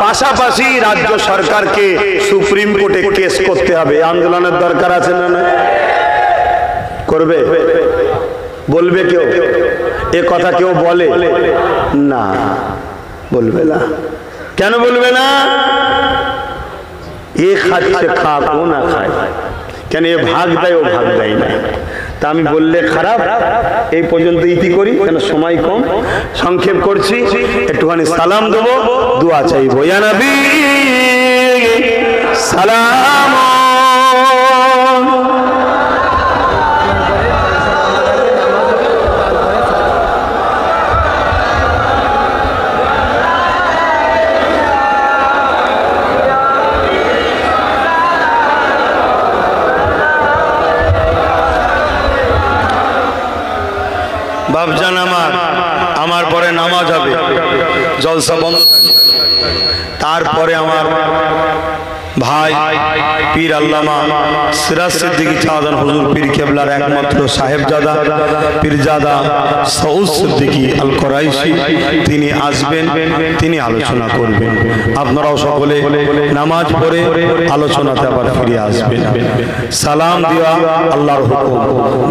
পাশাপাশি রাজ্য সরকারকে সুপ্রিম কোর্টে কেস করতে হবে। আন্দোলনের দরকার আছে না? করবে? বলবে কেউ? এ কথা কেউ বলে না? বলবে না। কেন বলবে না? এ খাচ্ছে খাক, ও না খায়। কেন? এ ভাগ দেয়, ও ভাগ দেয় না। তা আমি বললে খারাপ? এই পর্যন্ত ইতি করি, কেন সময় কম, সংক্ষেপ করছি। একটুখানি সালাম দেবো, দোয়া চাইবো। ইয়া নবী সালাম। বাপজান আমার পরে নামাজ হবে, জলসা বন্ধ। তারপরে আমার ভাই পীর আল্লামা সিরাজ সিদ্দিকী চাঁদান হুজুর পীর কেবলার একমাত্র সাহেবজাদা পীরজাদা সৌদ সিদ্দিকী আল কোরাইশি তিনি আসবেন, তিনি আলোচনা করবেন। আপনারাও সকলে নামাজ পড়ে আলোচনাতে আবার ফিরে আসবেন। সালাম দেওয়া আল্লাহর হুকুম,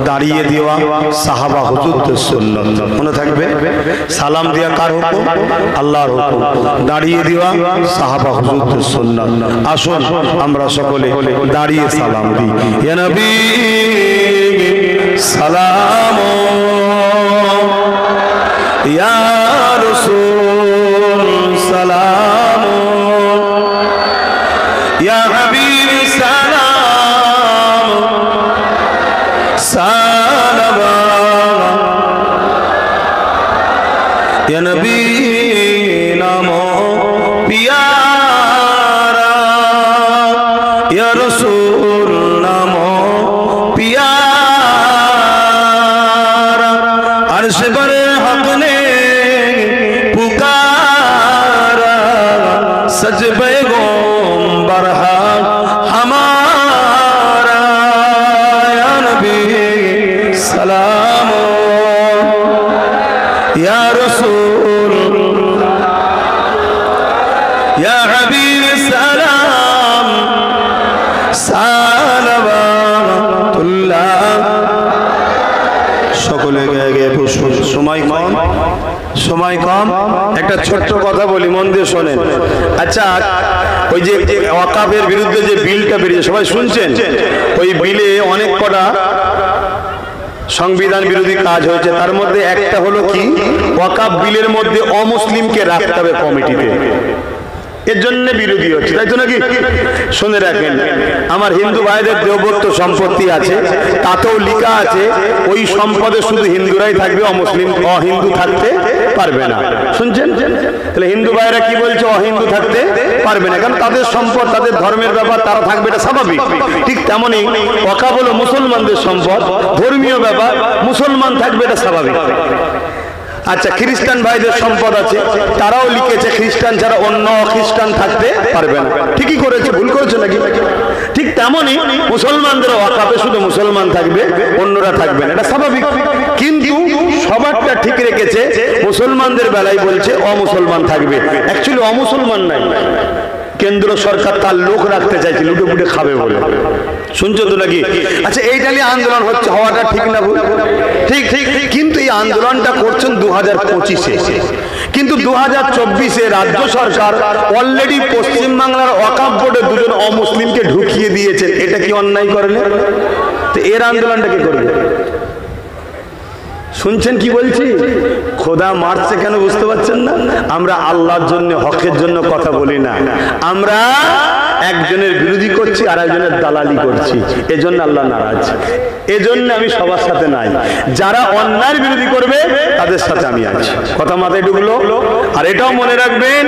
দাঁড়িয়ে দেওয়া সাহাবা হুজুরদের সুন্নাত। মনে থাকবে, সালাম দেওয়া কার হুকুম? আল্লাহর হুকুম। দাঁড়িয়ে দেওয়া সাহাবা হুজুরদের সুন্নাত। আসুন আমরা সকলে দাঁড়িয়ে সালাম দিই। ইয়া নবী সালাম, ইয়া রাসূল সালাম, ইয়া হাবিব সালাম, সালাম, ইয়া নবী নামো পিয়া, ইয়া রাসূল নামো পিয়ারা, আরশ পরে হক নে পুকারা, সজবে গোম্বার হক হামারা, ইয়া নবী সালাম, ইয়া রাসূল, ইয়া হাবিব সালাম, সালাওয়াতুল্লাহ সময় কম, একটা ছোট্ট কথা বলি, মন দিয়ে শোনেন। আচ্ছা, ওই যে ওয়াকাফের বিরুদ্ধে যে বিলটা বেরিয়েছে সবাই শুনছেন, ওই বিলে অনেক কটা সংবিধান বিরোধী কাজ হয়েছে। তার মধ্যে একটা হলো কি, ওয়াকাফ বিলের মধ্যে অমুসলিমকে রাখতে হবে কমিটিতে, এর জন্য বিরোধী হচ্ছে, তাই তো নাকি? শুনে রাখেন, আমার হিন্দু ভাইদের দেবত্ব সম্পত্তি আছে, তাতেও লেখা আছে ওই সম্পদে শুধু হিন্দুরাই থাকবে, অমুসলিম অহিন্দু থাকতে পারবে না। শুনছেন? তাহলে হিন্দু ভাইরা কি বলছে, অহিন্দু থাকতে পারবে না, কারণ তাদের সম্পদ, তাদের ধর্মের ব্যাপার, তারা থাকবে, এটা স্বাভাবিক। ঠিক তেমনি ওয়াকাফ হলো মুসলমানদের সম্পদ, ধর্মীয় ব্যাপার, মুসলমান থাকবে, এটা স্বাভাবিক। আচ্ছা, খ্রিস্টান ভাইদের সম্পদ আছে, তারাও লিখেছে খ্রিস্টান ছাড়া অন্য খ্রিস্টান থাকতে পারবে না। ঠিকই করেছে, ভুল করেছে নাকি? ঠিক তেমনি মুসলমানদের ওয়াকাফে শুধু মুসলমান থাকবে, অন্যরা থাকবে না, এটা স্বাভাবিক। কিন্তু সবারটা ঠিক রেখেছে, মুসলমানদের বেলায় বলছে অমুসলমান থাকবে। অ্যাকচুয়ালি অমুসলমান নাই, কেন্দ্র সরকার তার লোক রাখতে চাইছে, লুটে পুটে খাবে বলে। শুনছো তো নাকি? আচ্ছা, এইটা নিয়ে আন্দোলন হচ্ছে, হওয়াটা ঠিক না ভুল? ঠিক ঠিক। কিন্তু এই আন্দোলনটা করছেন 2025-এ, কিন্তু 2024-এ রাজ্য সরকার অলরেডি পশ্চিমবাংলার ওয়াকাফ বোর্ডে দুজন অমুসলিমকে ঢুকিয়ে দিয়েছেন। এটা কি অন্যায় করলে? তো এর আন্দোলনটা কে করবে? শুনছেন কি বলছি? খোদা মারছে কেন বুঝতে পারছেন না? আমরা আল্লাহর জন্য, হকের জন্য কথা বলি না, আমরা একজনের বিরোধী করছি আর একজনের দালালি করছি, এজন্য আল্লাহ নারাজ। এজন্য আমি সবার সাথে নাই, যারা অন্যায়ের বিরোধী করবে তাদের সাথে আমি আছি। কথা মাথায় ঢুকলো? আর এটাও মনে রাখবেন,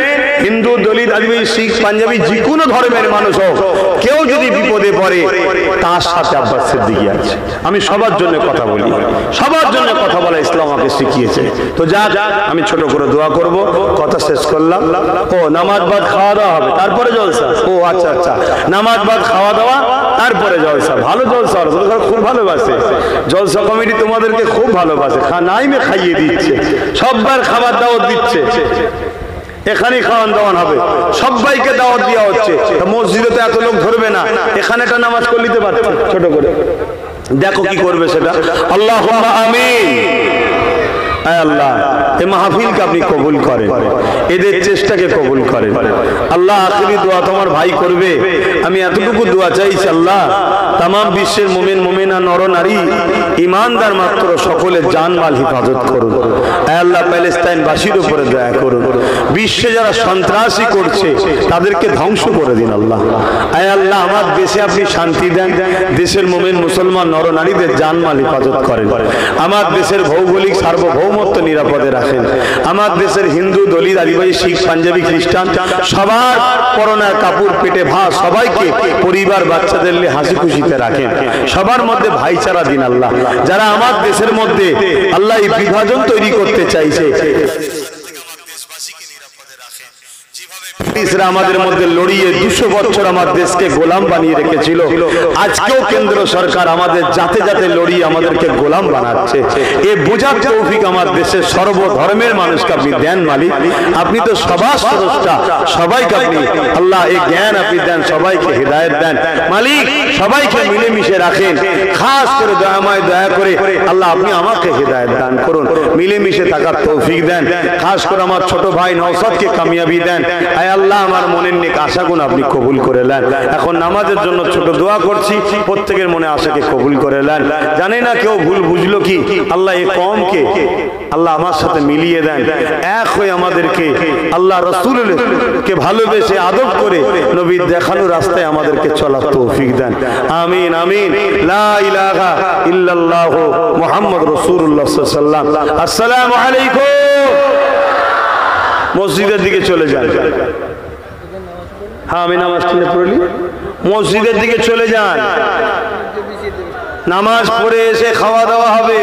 হিন্দু, দলিত, আদিবাসী, শিখ, পাঞ্জাবি, যে কোনো ধর্মের মানুষ হোক, কেউ যদি বিপদে পড়ে তার সাথে আব্বাস সিদ্দিকী আছে। আমি সবার জন্য কথা বলি, সবার জন্য কথা বলা ইসলাম আমাকে শিখিয়েছে। তো যা, আমি ছোট করে দোয়া করব, কথা শেষ করলাম। ও নামাজ বাদ খাওয়া দাওয়া হবে, তারপরে জলসা? ও আচ্ছা আচ্ছা, নামাজ বাদ খাওয়া দাওয়া, তারপরে জলসা। ভালো জলসা, খুব ভালোবাসে জলসা কমিটি, তোমাদেরকে খুব ভালোবাসে, নাইমে খাইয়ে দিচ্ছে, সববার খাবার দাওয়াত দিচ্ছে, এখানেই খাওয়ান দাওয়ান হবে, সবাইকে দাওয়াত দেওয়া হচ্ছে। মসজিদে তো এত লোক ধরবে না, এখানে একটা নামাজ করে নিতে পারছে ছোট করে। দেখো কি করবে সেটা। আল্লাহুম্মা আমিন। আল্লাহ, এই মাহফিলকে আপনি কবুল করেন, এদের চেষ্টাকে কবুল করেন। আল্লাহ, আখিরি দোয়া তোমার ভাই করবে, আমি এতটুকু দোয়া চাইছি, আল্লাহ তাম বিশ্বের মুমিন মুমিনা নর নারী ইমানদার মাত্র সকলের জানমাল হিফাজত করুন। আল্লাহ, প্যালেস্তাইনবাসীর উপরে দয়া করুন। বিশ্বে যারা সন্ত্রাসী করছে তাদেরকে ধ্বংস করে দিন আল্লাহ। আল্লাহ, আমার দেশে আপনি শান্তি দেন, দেশের মুমিন মুসলমান নর নারীদের জানমাল হিফাজত করেন। আমার দেশের ভৌগোলিক সার্বভৌমত্ব নিরাপদে রাখেন। আমার দেশের হিন্দু, দলিত, আদিবাসী, শিখ, পাঞ্জাবি, খ্রিস্টান সবার পরনার কাপড়, পেটে ভাত, সবাইকে পরিবার বাচ্চাদের নিয়ে হাসি খুশিতে রাখেন। সবার মধ্যে ভাইচারা দিন আল্লাহ। যারা আমার দেশের মধ্যে আল্লাহ এই বিভাজন তৈরি করতে চাইছে, ব্রিটিশরা আমাদের মধ্যে লড়িয়ে 200 বছর আমার দেশকে গোলাম বানিয়ে রেখেছিল, আজকেও কেন্দ্র সরকার আমাদের জাতে জাতে লড়িয়ে আমাদেরকে গোলাম বানাচ্ছে। এ বোঝার তৌফিক আমার দেশের সর্বধর্মের মানুষকে আপনি দেন মালিক। আপনি তো সবার স্রষ্টা, সবাইকে আপনি আল্লাহ এই জ্ঞান আপনি দেন, সবাইকে হেদায়েত দেন মালিক, সবাইকে মিলেমিশে রাখেন। খাস করে দয়াময় দয়া করে আল্লাহ আপনি আমাকে হেদায়েত দান করুন, মিলেমিশে থাকার তৌফিক দেন। খাস করে আমার ছোট ভাই নওশাদকে কামিয়াবি দেন। আয় আল্লাহ, আমার মনের নেক আশাগুলো আপনি কবুল করে নেন। এখন নামাজের জন্য ছোট দোয়া করছি, প্রত্যেকের মনে আশাকে কবুল করে নেন। জানি না কেউ ভুল বুঝলো কি, আল্লাহ এই কওমকে আল্লাহ আমার সাথে মিলিয়ে দেন, এক হয়ে আমাদেরকে আল্লাহ রাসূলকে ভালোবেসে আদব করে নবীর দেখানো রাস্তায় আমাদেরকে চলার তৌফিক দেন। আমিন আমিন। লা ইলাহা ইল্লাল্লাহু মুহাম্মাদুর রাসূলুল্লাহ সাল্লাল্লাহু আলাইহি ওয়াসাল্লাম। আসসালামু আলাইকুম। মসজিদের দিকে চলে যান। হ্যাঁ, আমি নামাজ পড়ি, মসজিদের দিকে চলে যান, নামাজ পড়ে এসে খাওয়া দাওয়া হবে।